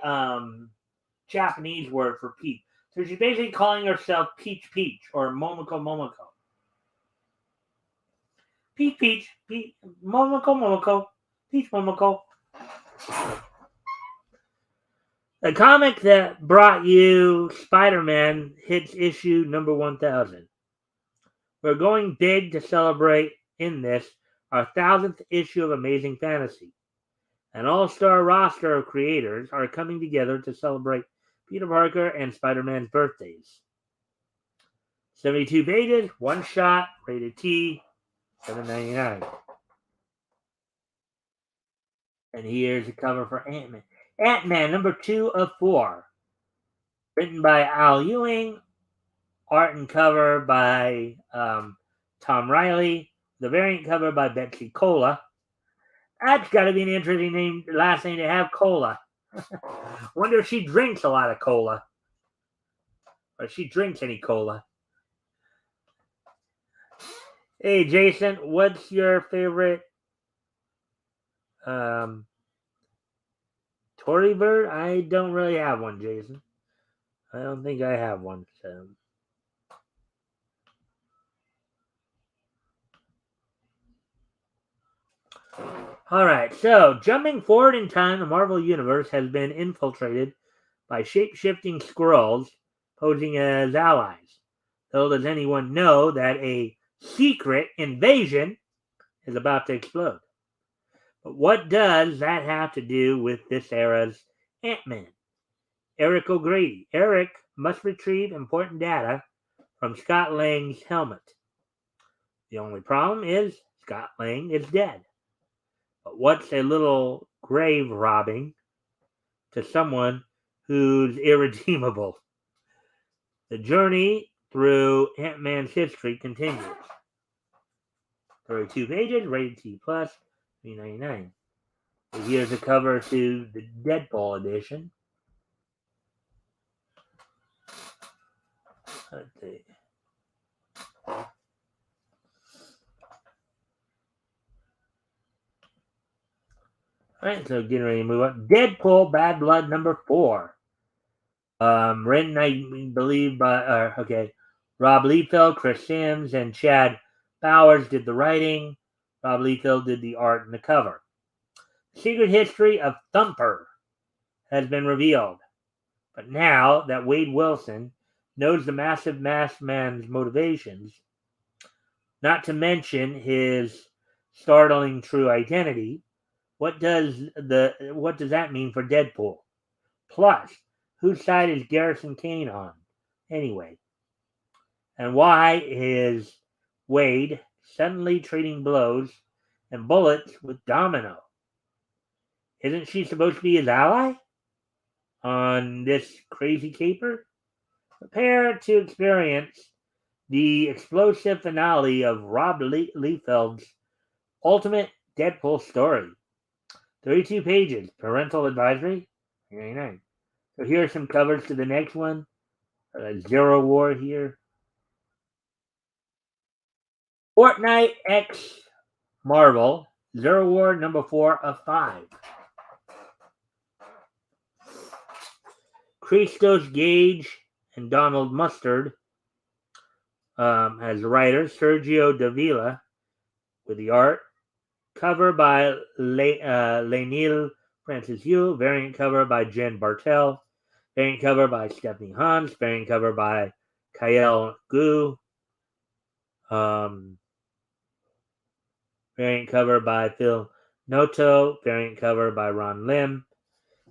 Japanese word for peach. So she's basically calling herself Peach or Momoko. Peach, Momoko, Peach Momoko. The comic that brought you Spider-Man hits issue number 1000. We're going big to celebrate in this, our 1000th issue of Amazing Fantasy. An all-star roster of creators are coming together to celebrate Peter Parker and Spider-Man's birthdays. 72 pages, one shot, rated T, $7.99. And here's a cover for Ant-Man. Ant-Man, number 2 of 4. Written by Al Ewing. Art and cover by Tom Riley. The variant cover by Betsy Cola. That's got to be an interesting last name to have, Cola. Wonder if she drinks a lot of cola. Or if she drinks any cola. Hey, Jason, what's your favorite Tory bird? I don't really have one, Jason. I don't think I have one. So. All right, so jumping forward in time, the Marvel Universe has been infiltrated by shape-shifting squirrels posing as allies. Little does anyone know that a secret invasion is about to explode. But what does that have to do with this era's Ant-Man? Eric O'Grady. Eric must retrieve important data from Scott Lang's helmet. The only problem is Scott Lang is dead. But what's a little grave robbing to someone who's irredeemable? The journey through Ant-Man's history continues. 32 pages, rated T+, $3.99. Here's a cover to the Deadpool edition. Let's see. Alright, so getting ready to move on. Deadpool Bad Blood number 4. Written, I believe, by Rob Liefeld, Chris Sims, and Chad Bowers did the writing. Rob Liefeld did the art and the cover. The secret history of Thumper has been revealed. But now that Wade Wilson knows the massive masked man's motivations, not to mention his startling true identity, what does that mean for Deadpool? Plus, whose side is Garrison Kane on, anyway? And why is Wade suddenly trading blows and bullets with Domino? Isn't she supposed to be his ally on this crazy caper? Prepare to experience the explosive finale of Rob Liefeld's ultimate Deadpool story. 32 pages. Parental advisory. 99. So here are some covers to the next one. Zero War here. Fortnite X Marvel. Zero War number 4 of 5. Christos Gage and Donald Mustard as writers. Sergio Davila with the art. Cover by Lenil Francis Yu. Variant cover by Jen Bartel. Variant cover by Stephanie Hans. Variant cover by Kyle Gu. Variant cover by Phil Noto. Variant cover by Ron Lim.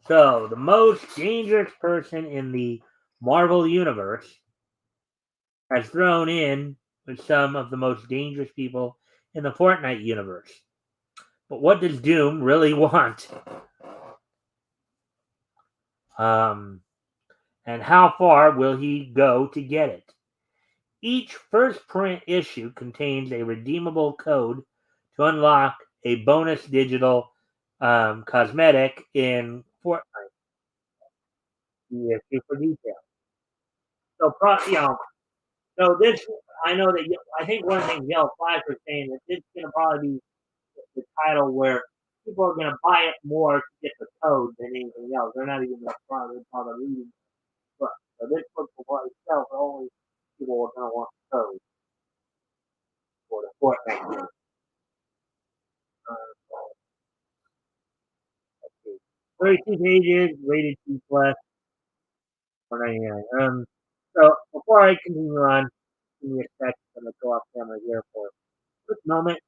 So, the most dangerous person in the Marvel Universe has thrown in with some of the most dangerous people in the Fortnite universe. But what does Doom really want? And how far will he go to get it? Each first print issue contains a redeemable code to unlock a bonus digital cosmetic in Fortnite. The issue for detail. So, so this, I know that I think one of the things Yellow Flash was saying that this is going to probably be the title where people are going to buy it more to get the code than anything else. They're not even going to bother reading the book. So this book for itself, only people are going to want the code for the Fortnite game. 32 pages, rated C plus, 4.99. So before I continue on, give me a sec. I'm gonna go off camera here for a quick moment.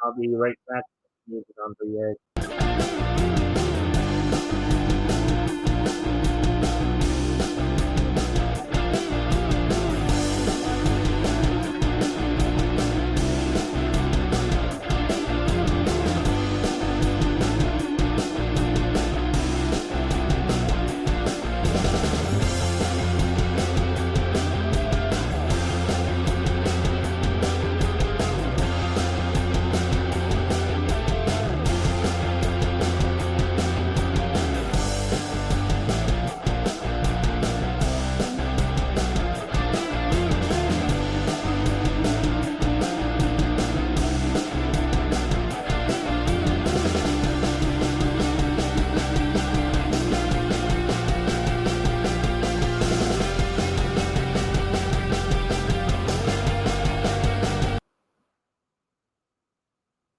I'll be right back. Music on for you guys.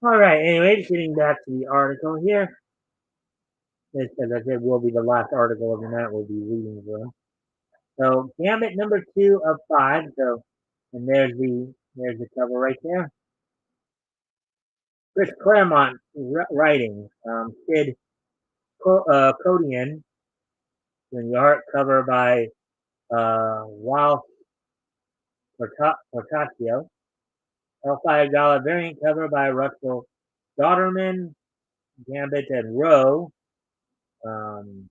All right. Anyways, getting back to the article here. This, as I said, will be the last article of the night we'll be reading from. So, Gambit number 2 of 5. So, and there's the cover right there. Chris Claremont writing. Sid Codian doing the art, cover by Wal Portaccio. $5 variant cover by Russell Dodderman, Gambit and Rowe. On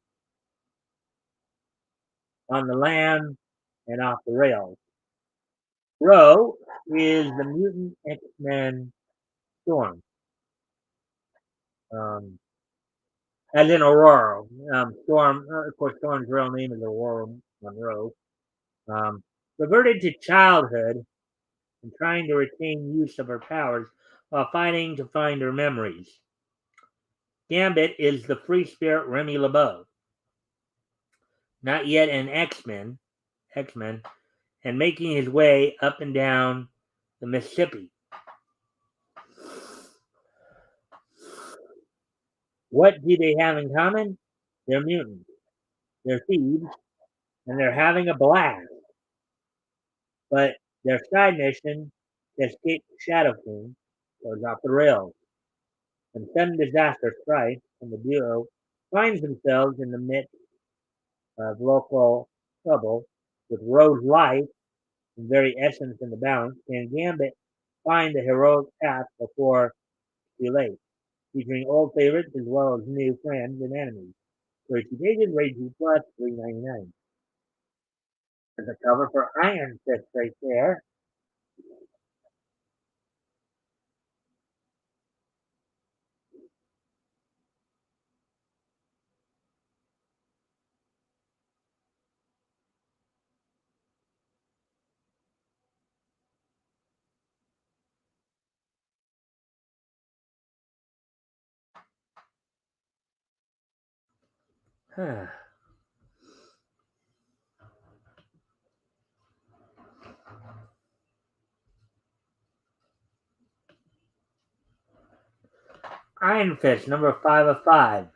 the Lam and Off the Rails. Rowe is the mutant X-Men Storm. As in Aurora. Storm, of course, Storm's real name is Aurora Monroe. Reverted to childhood and trying to retain use of her powers while fighting to find her memories. Gambit is the free spirit Remy LeBeau. Not yet an X-Men, and making his way up and down the Mississippi. What do they have in common? They're mutants. They're thieves, and they're having a blast. But their side mission to escape the Shadow King goes off the rails. When sudden disaster strikes, and the duo finds themselves in the midst of local trouble, with Rose's life and very essence in the balance, can Gambit find the heroic path before it's too late, featuring old favorites as well as new friends and enemies. 32 pages, rated plus, $3.99. There's a cover for Iron Fist right there. Iron Fist, number 5 of 5.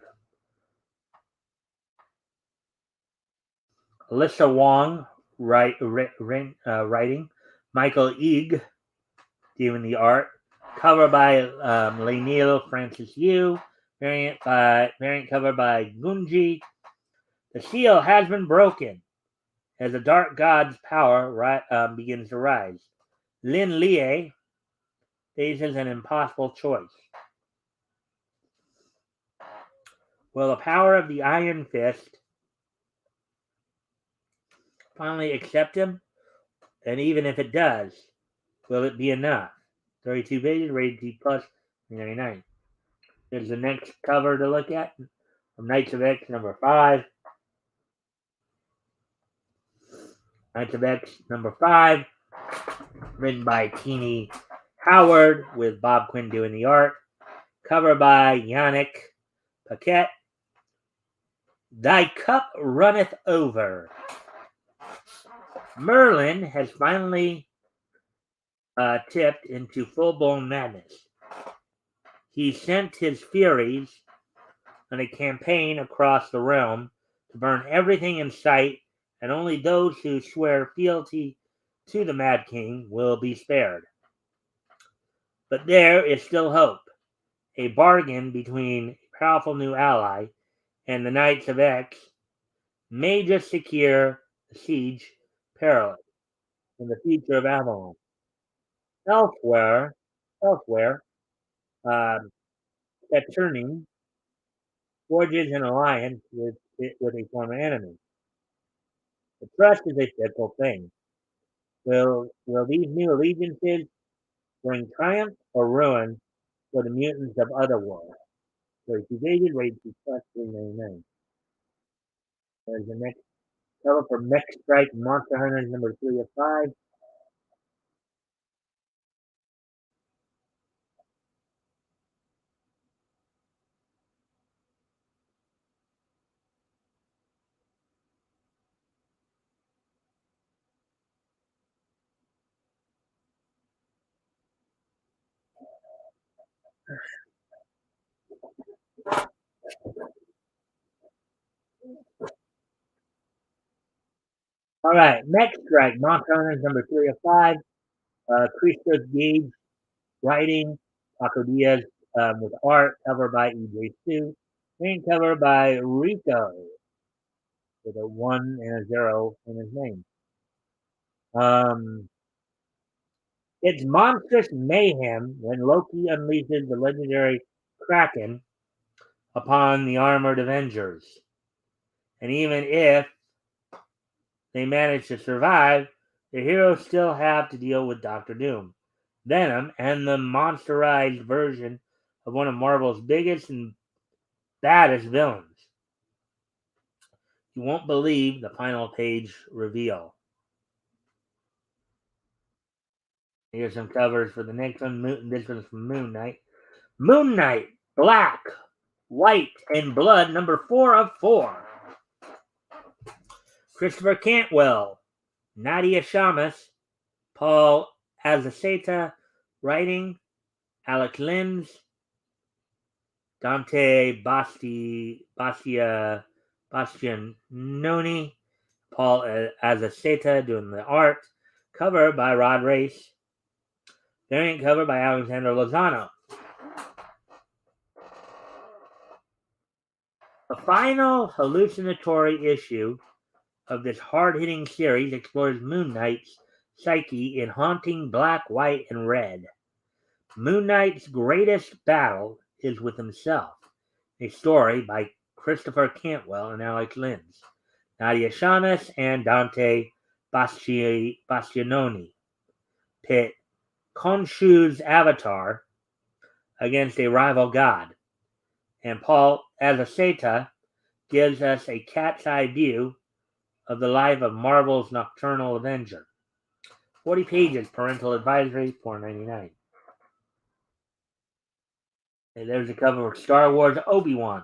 Alyssa Wong writing. Michael Eag doing the art. Cover by Lainil Francis Yu. Variant cover by Gunji. The seal has been broken. as the dark god's power begins to rise. Lin Lie faces an impossible choice. Will the power of the Iron Fist finally accept him? And even if it does, will it be enough? 32 pages, rated T plus, $3.99. Here's the next cover to look at from Knights of X number 5. Knights of X number 5, written by Teeny Howard with Bob Quinn doing the art. Cover by Yannick Paquette. Thy cup runneth over. Merlin has finally tipped into full-blown madness. He sent his Furies on a campaign across the realm to burn everything in sight, and only those who swear fealty to the Mad King will be spared. But there is still hope. A bargain between a powerful new ally and the Knights of X may just secure the siege perilous in the future of Avalon. Elsewhere, Saturning forges an alliance with a former enemy. The trust is a fickle thing. Will these new allegiances bring triumph or ruin for the mutants of Otherworld? So if you dated, rate to plus 399. There's the next cover for Mech Strike Monster Hunters number 3 of 5. All right, Mech Strike Monster Hunters number 3 of 5. Christos Gage writing, Paco Diaz with art, cover by EJ Stu, main cover by Rico with a 1 and a 0 in his name. It's monstrous mayhem when Loki unleashes the legendary Kraken upon the armored Avengers. And even if they manage to survive, the heroes still have to deal with Doctor Doom, Venom, and the monsterized version of one of Marvel's biggest and baddest villains. You won't believe the final page reveal. Here's some covers for the next one. This one's from Moon Knight. Moon Knight, Black, White, and Blood, number 4 of 4. Christopher Cantwell, Nadia Shamas, Paul Azaceta writing, Alex Lins, Dante Bastianoni, Paul Azaceta doing the art, cover by Rod Race, variant cover by Alexander Lozano. The final hallucinatory issue of this hard-hitting series explores Moon Knight's psyche in haunting black, white, and red. Moon Knight's greatest battle is with himself, a story by Christopher Cantwell and Alex Lins, Nadia Shamas, and Dante Bastianoni pit Khonshu's avatar against a rival god, and Paul Azaceta gives us a cat's eye view of the life of Marvel's Nocturnal Avenger. 40 pages, parental advisory, $4.99. And there's a cover for Star Wars Obi-Wan.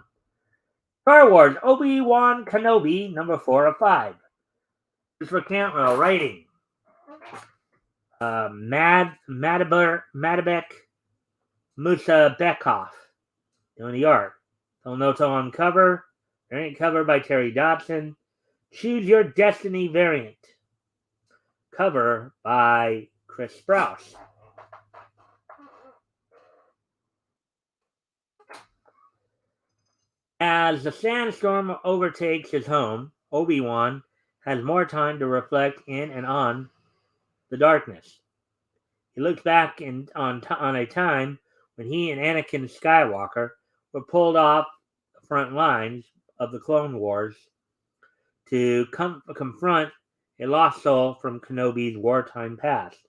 Star Wars Obi-Wan Kenobi, number 4 of 5. Christopher Cantwell writing. Madabek Musa Bekoff doing the art. Phil Noto on cover. Variant cover by Terry Dodson. Choose Your Destiny variant. Cover by Chris Sprouse. As the sandstorm overtakes his home, Obi-Wan has more time to reflect in and on the darkness. He looks back on a time when he and Anakin Skywalker were pulled off the front lines of the Clone Wars to confront a lost soul from Kenobi's wartime past.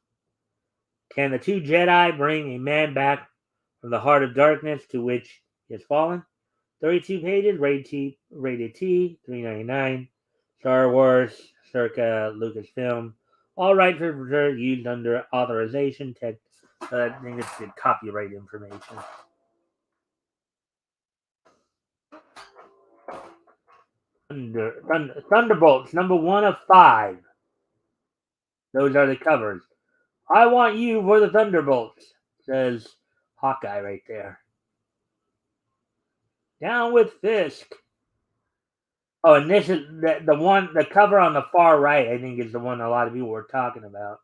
Can the two Jedi bring a man back from the heart of darkness to which he has fallen? 32 pages, rated T, $3.99. Star Wars, circa Lucasfilm. All rights reserved, used under authorization. I think it's the copyright information. Thunderbolts, number 1 of 5. Those are the covers. I want you for the Thunderbolts, says Hawkeye right there. Down with Fisk. Oh, and this is the cover on the far right, I think, is the one a lot of people were talking about.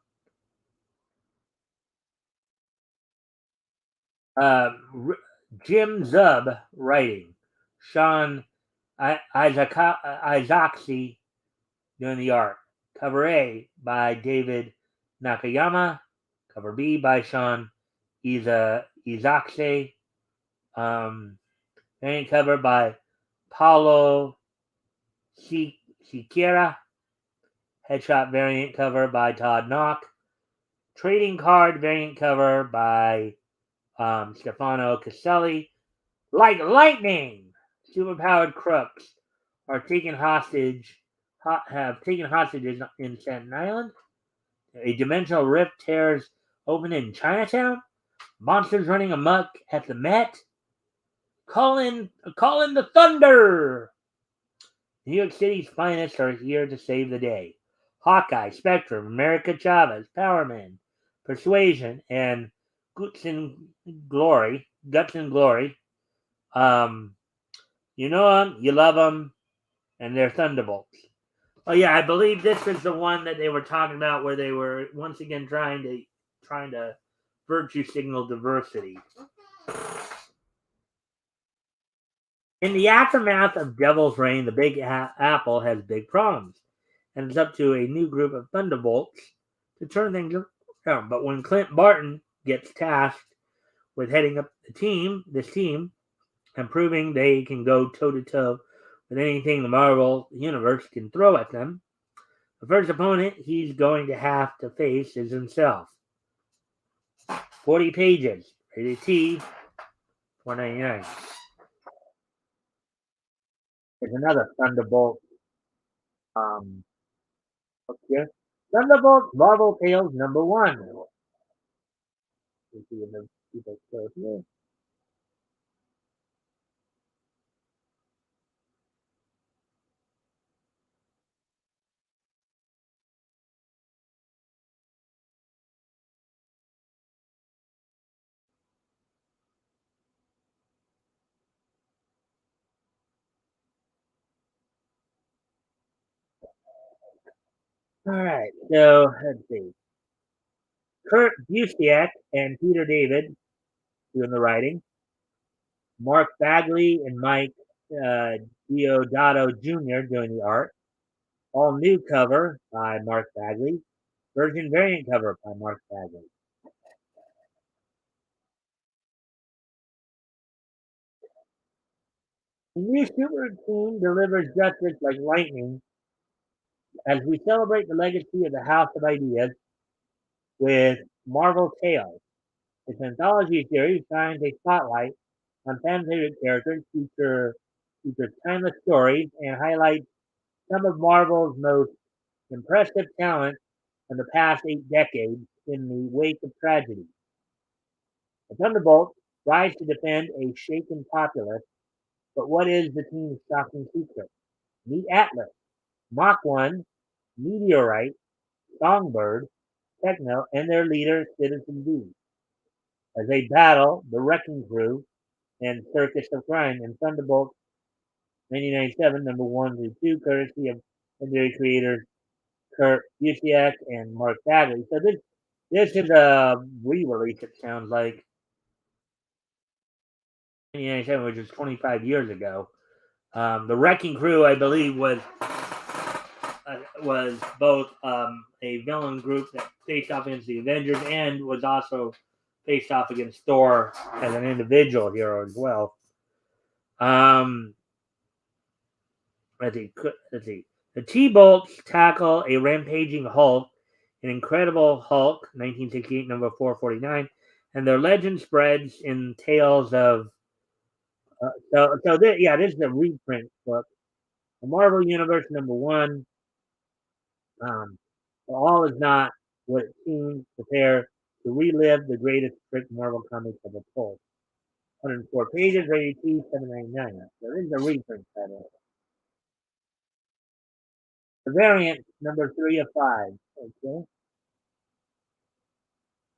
Jim Zub writing. Sean Isaacsi doing the art. Cover A by David Nakayama. Cover B by Sean Isaacsi. Variant cover by Paulo Siqueira. Headshot variant cover by Todd Knock. Trading card variant cover by Stefano Caselli. Like lightning, superpowered crooks have taken hostages in Staten Island. A dimensional rift tears open in Chinatown. Monsters running amok at the Met. Call in the thunder. New York City's finest are here to save the day. Hawkeye, Spectrum, America Chavez, Powerman, Persuasion, and Guts and Glory. You know them, you love them, and they're Thunderbolts. Oh yeah, I believe this is the one that they were talking about, where they were once again trying to virtue signal diversity. In the aftermath of Devil's Reign, the Big Apple has big problems, and it's up to a new group of Thunderbolts to turn things around. But when Clint Barton gets tasked with heading up this team, and proving they can go toe-to-toe with anything the Marvel Universe can throw at them, the first opponent he's going to have to face is himself. 40 pages, rated T, $4.99. There's another Thunderbolt book here. Thunderbolt Marvel Tales number 1. All right, so let's see. Kurt Busiek and Peter David doing the writing. Mark Bagley and Mike Diodato Jr. doing the art. All new cover by Mark Bagley. Version variant cover by Mark Bagley. The new super team delivers justice like lightning as we celebrate the legacy of the House of Ideas with Marvel Tales. This anthology series shines a spotlight on fan favorite characters, features timeless stories, and highlights some of Marvel's most impressive talent in the past 8 decades in the wake of tragedy. The Thunderbolts rise to defend a shaken populace, but what is the team's shocking secret? Meet Atlas, Mach 1, Meteorite, Songbird, Techno, and their leader, Citizen D, as they battle the Wrecking Crew and Circus of Crime in Thunderbolt 1997, number 1 through 2, courtesy of legendary creators Kurt Busiek and Mark Bagley. So this is a re-release, it sounds like. 1997, which is 25 years ago. The Wrecking Crew, I believe, was was both a villain group that faced off against the Avengers and was also faced off against Thor as an individual hero as well. Let's see. The T-Bolts tackle a rampaging Hulk, an Incredible Hulk, 1968, number 449, and their legend spreads in tales of. This is a reprint book. The Marvel Universe #1. All is not what it seems. Prepare to relive the greatest trick Marvel Comics ever told. 104 pages, rated T, $7.99. So this is a reprint title. The variant, number 3 of 5. Okay.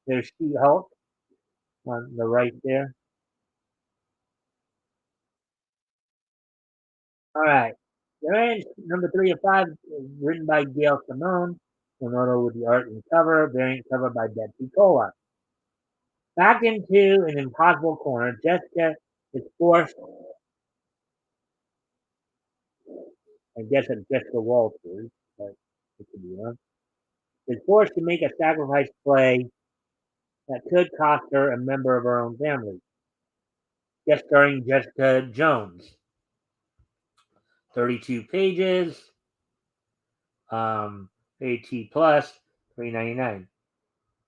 There's She-Hulk on the right there. All right. The variant, number 3 of 5, is written by Gail Simone. Sonoto with the art and cover. Variant cover by Betsy Cola. Back into an impossible corner, Jessica is forced. I guess it's Jessica Walters, but it could be wrong. Is forced to make a sacrifice play that could cost her a member of her own family. Guest starring Jessica Jones. 32 pages. AT plus $3.99.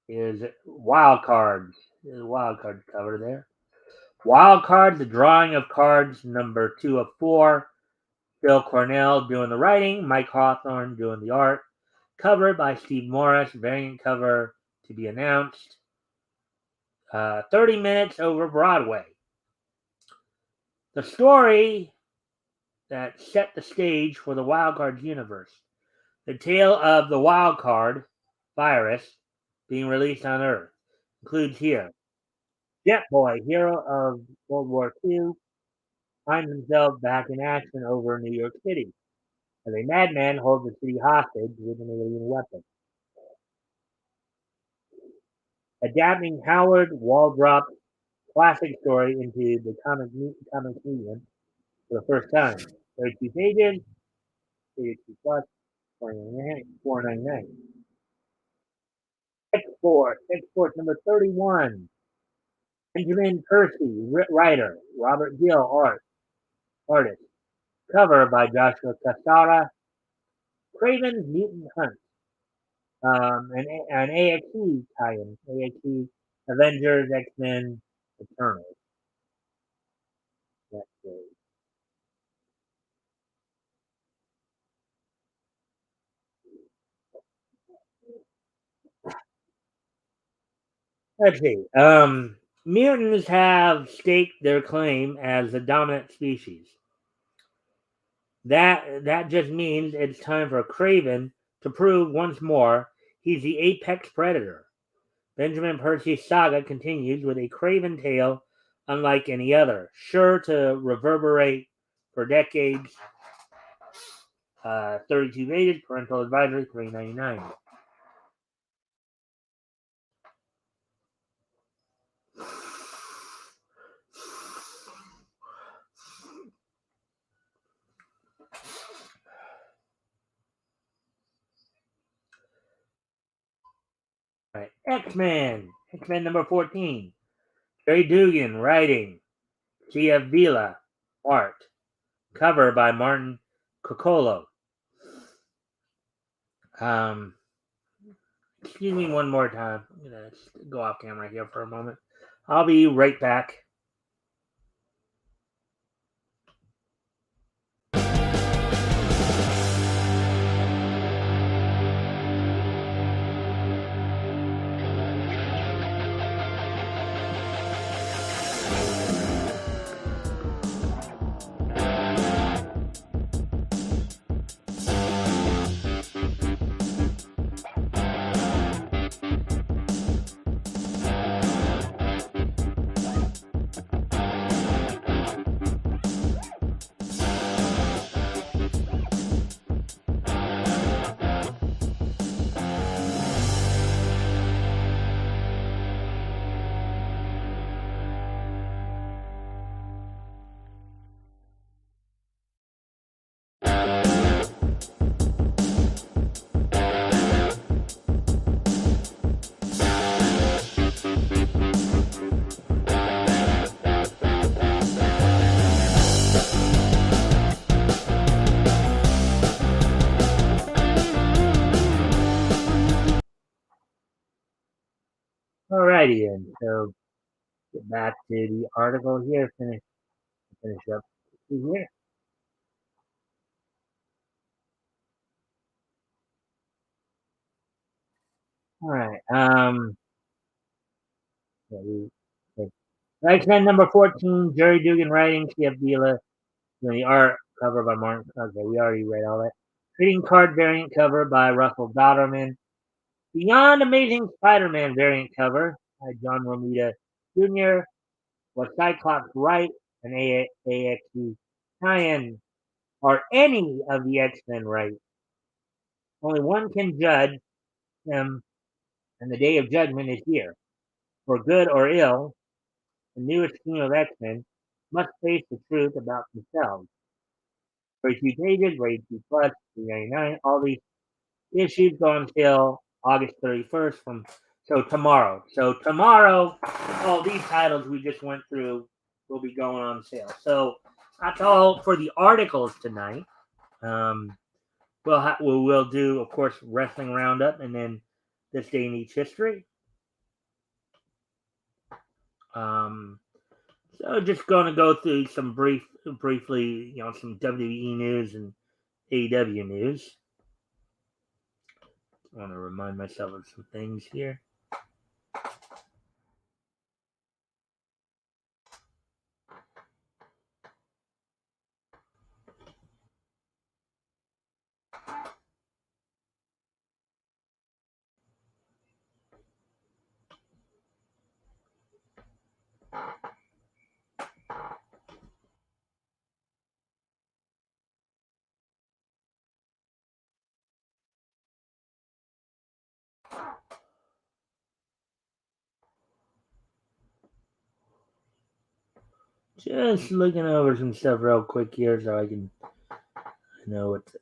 Is wild cards. There's a wild card cover there. Wild card, the drawing of cards, number 2 of 4. Bill Cornell doing the writing, Mike Hawthorne doing the art. Cover by Steve Morris, variant cover to be announced. 30 minutes over Broadway. The story that set the stage for the Wild Cards universe. The tale of the Wild Card virus being released on Earth includes here. Jet Boy, hero of World War II, finds himself back in action over New York City as a madman holds the city hostage with an alien weapon. Adapting Howard Waldrop's classic story into the comic medium for the first time. 32 pages, 32 plus, $4.99. Export number 31. Benjamin Percy, writer. Robert Gill, artist. Cover by Joshua Cassara. Craven's Mutant Hunt. An AXE tie-in. AXE Avengers, X-Men, Eternals. That's great. Let's see. Mutants have staked their claim as the dominant species. That just means it's time for Kraven to prove once more he's the apex predator. Benjamin Percy's saga continues with a Kraven tale unlike any other, sure to reverberate for decades. 32 pages, parental advisory, $3.99. All right. X-Men number 14. Jerry Dugan, writing. Gia Vila, art. Cover by Martin Coccolo. Excuse me one more time. I'm going to go off camera here for a moment. I'll be right back. Alrighty then. So get back to the article here. Finish up here. All right. Yeah, X-Men number 14, Jerry Dugan writing, C.F. Vila, the art cover by Martin. Okay, we already read all that. Trading card variant cover by Russell Dodderman. Beyond Amazing Spider-Man variant cover by John Romita Jr. Was Cyclops right? An AXE tie-in. Are any of the X-Men right? Only one can judge them, and the day of judgment is here. For good or ill, the newest team of X-Men must face the truth about themselves. 32 pages, rated 2 plus, $3.99. All these issues go until August 31st tomorrow. So tomorrow, all these titles we just went through will be going on sale. So that's all for the articles tonight. Um, we'll do, of course, wrestling roundup and then this day in each history. Um, so just going to go through some briefly, some WWE news and AEW news. I want to remind myself of some things here. Just looking over some stuff real quick here so I can know what to say.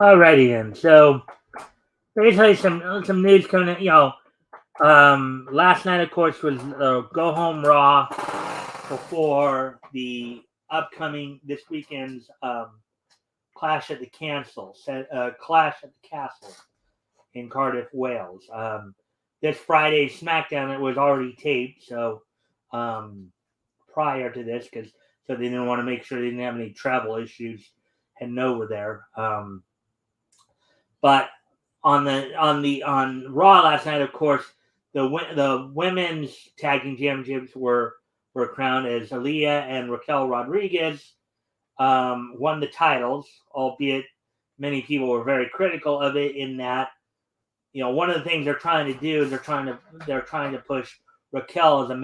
Alrighty then. So basically some news coming in. Last night, of course, was Go Home Raw before the upcoming this weekend's Clash at the Clash at the Castle in Cardiff, Wales. This Friday's SmackDown it was already taped, so prior to this, so they didn't want to make sure they didn't have any travel issues heading over there. But on Raw last night, of course, the women's tag team championships were crowned as Aaliyah and Raquel Rodriguez won the titles, albeit many people were very critical of it in that one of the things they're trying to do is they're trying to push Raquel as the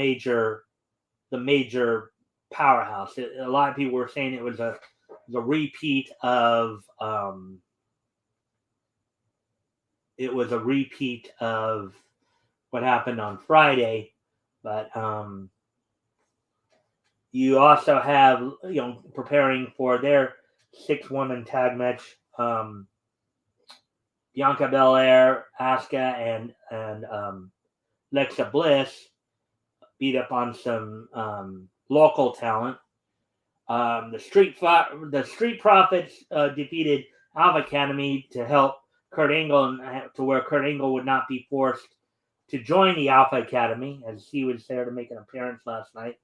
major powerhouse. A lot of people were saying it was a repeat of what happened on Friday, but you also have preparing for their 6-woman tag match. Bianca Belair, Asuka, and Lexa Bliss beat up on some local talent. The Street Profits defeated Alpha Academy to help Kurt Angle, to where Kurt Angle would not be forced to join the Alpha Academy, as he was there to make an appearance last night.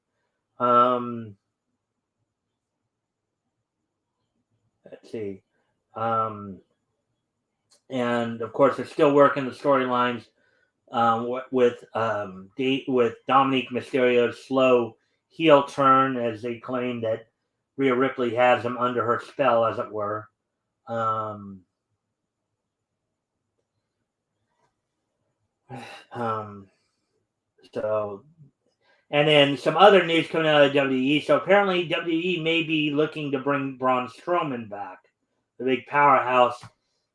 Let's see. And of course, they're still working the storylines with Dominic Mysterio's slow heel turn, as they claim that Rhea Ripley has him under her spell, as it were. So, and then some other news coming out of WWE. So apparently WWE may be looking to bring Braun Strowman back. The big powerhouse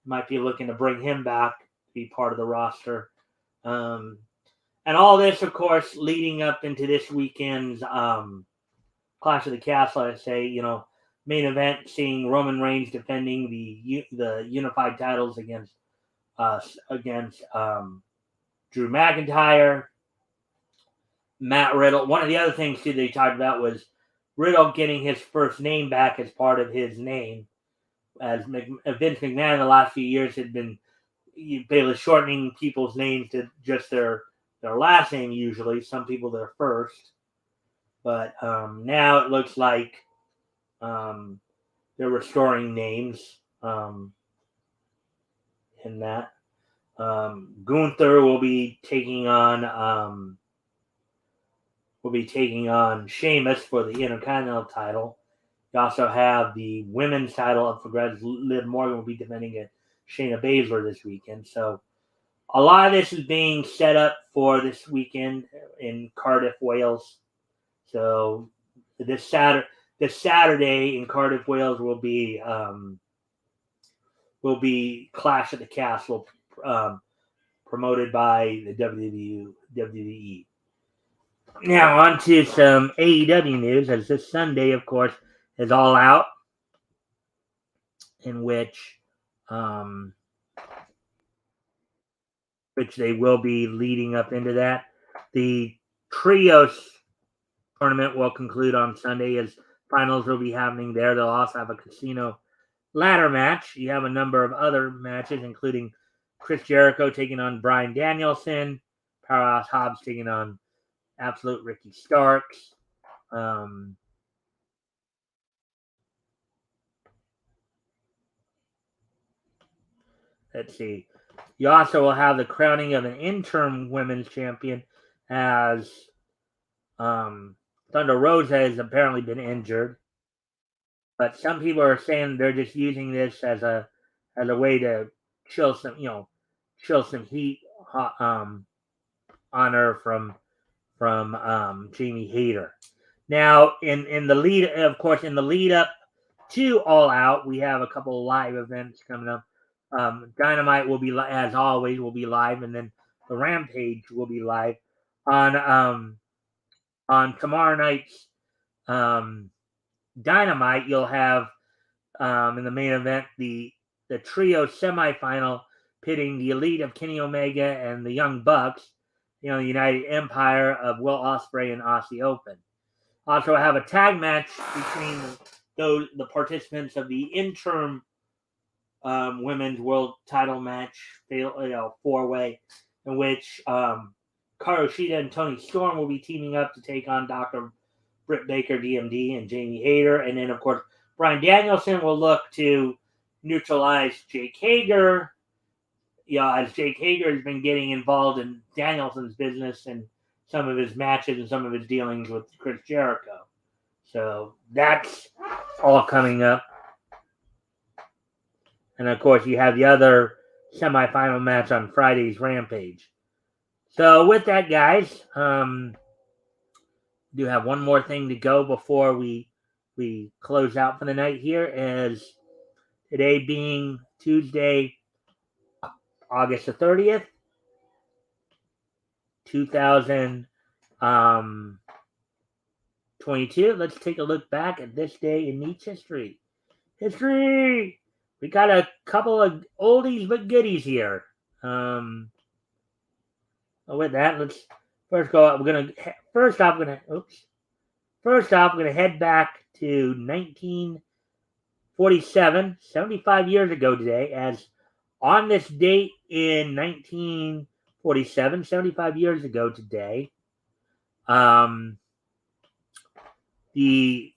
might be looking to bring him back to be part of the roster. And all this, of course, leading up into this weekend's Clash of the Castle. I say, main event, seeing Roman Reigns defending the unified titles against Drew McIntyre, Matt Riddle. One of the other things too they talked about was Riddle getting his first name back as part of his name, as Vince McMahon in the last few years had been basically shortening people's names to just their last name usually. Some people their first, but now it looks like they're restoring names in that. Gunther will be taking on Sheamus for the Intercontinental title. You also have the women's title up for grabs. Liv Morgan will be defending against Shayna Baszler this weekend. So a lot of this is being set up for this weekend in Cardiff, Wales. So this Saturday in Cardiff, Wales will be Clash at the Castle, promoted by the WWE. Now on to some AEW news, as this Sunday, of course, is All Out, in which they will be leading up into that. The Trios tournament will conclude on Sunday, as finals will be happening there. They'll also have a casino ladder match. You have a number of other matches, including Chris Jericho taking on Bryan Danielson, Powerhouse Hobbs taking on Absolute Ricky Starks. Let's see. You also will have the crowning of an interim women's champion, as Thunder Rosa has apparently been injured. But some people are saying they're just using this as a way to chill some heat on her from Jamie Hayter. Now, in the lead, of course, in the lead up to All Out, we have a couple of live events coming up. Dynamite will be, as always, will be live, and then the Rampage will be live on tomorrow night's Dynamite. You'll have in the main event the trio semifinal pitting the Elite of Kenny Omega and the Young Bucks, the United Empire of Will Ospreay and Aussie Open. Also have a tag match between the participants of the interim women's world title match, four-way, in which Karu Shida and Toni Storm will be teaming up to take on Dr. Britt Baker, DMD, and Jamie Hayter. And then, of course, Bryan Danielson will look to neutralize Jake Hager, as Jake Hager has been getting involved in Danielson's business and some of his matches and some of his dealings with Chris Jericho. So that's all coming up. And, of course, you have the other semifinal match on Friday's Rampage. So with that, guys, do have one more thing to go before we close out for the night here, as today being Tuesday, August the 30th, 2022. Let's take a look back at this day in Neat's history. We got a couple of oldies but goodies here. With that, let's first go up. First off, we're gonna head back to 1947, 75 years ago today, as on this date in 1947, 75 years ago today, the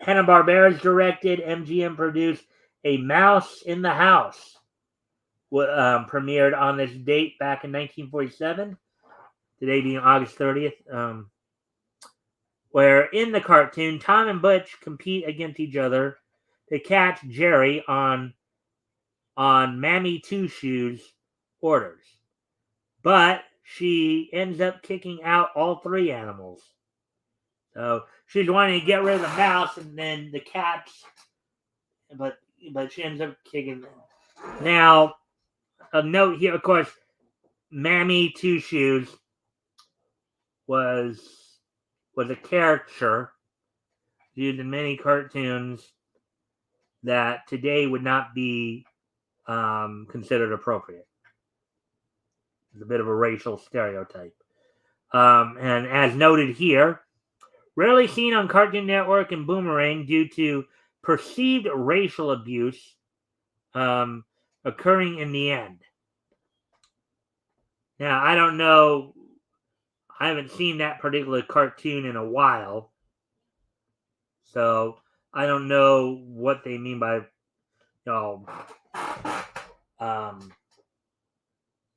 Hanna-Barbera's directed, MGM produced A Mouse in the House, premiered on this date back in 1947, today being August 30th, where in the cartoon, Tom and Butch compete against each other to catch Jerry on Mammy Two Shoes orders. But she ends up kicking out all 3 animals. So she's wanting to get rid of the mouse and then the cats, but she ends up kicking them. Now, a note here, of course, Mammy Two Shoes was a character used in many cartoons that today would not be considered appropriate. It's a bit of a racial stereotype. And as noted here, rarely seen on Cartoon Network and Boomerang due to perceived racial abuse occurring in the end. Now, I don't know. I haven't seen that particular cartoon in a while. So, I don't know what they mean by,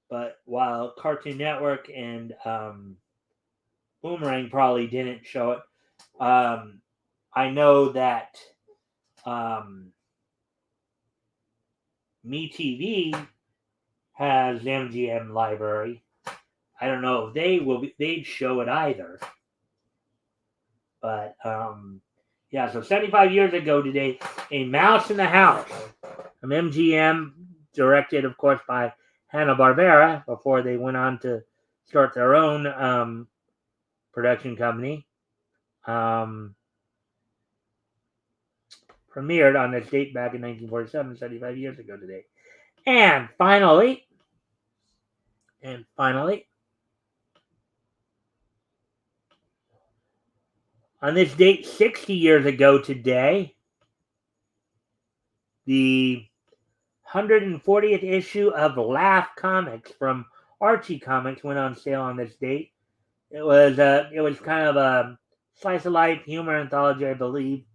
but while Cartoon Network and Boomerang probably didn't show it, I know that MeTV has MGM library. I don't know if they'd show it either. But yeah, so 75 years ago today, A Mouse in the House, from MGM, directed, of course, by Hanna-Barbera before they went on to start their own production company. Premiered on this date back in 1947, 75 years ago today. And finally, on this date 60 years ago today, the 140th issue of Laugh Comics from Archie Comics went on sale on this date. It was kind of a slice of life humor anthology, I believe,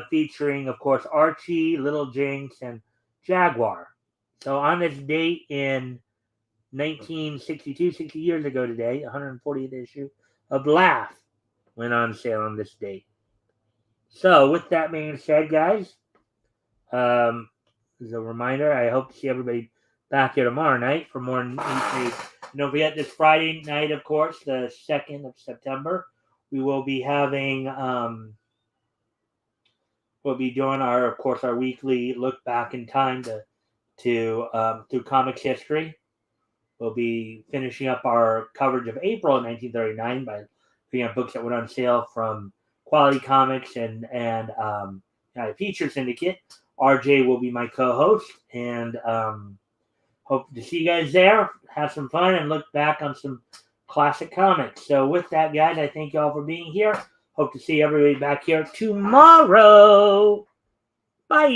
featuring, of course, Archie, Little Jinx, and Jaguar. So on this date in 1962, 60 years ago today, 140th issue of Laugh went on sale on this date. So with that being said, guys, as a reminder, I hope to see everybody back here tomorrow night for more news. Don't forget, this Friday night, of course, the 2nd of September, we will be having, we'll be doing our weekly look back in time to through comics history. We'll be finishing up our coverage of April of 1939 by looking at books that went on sale from Quality Comics and Feature Syndicate. RJ will be my co-host, and hope to see you guys there. Have some fun and look back on some classic comics. So with that, guys, I thank you all for being here. Hope to see everybody back here tomorrow. Bye.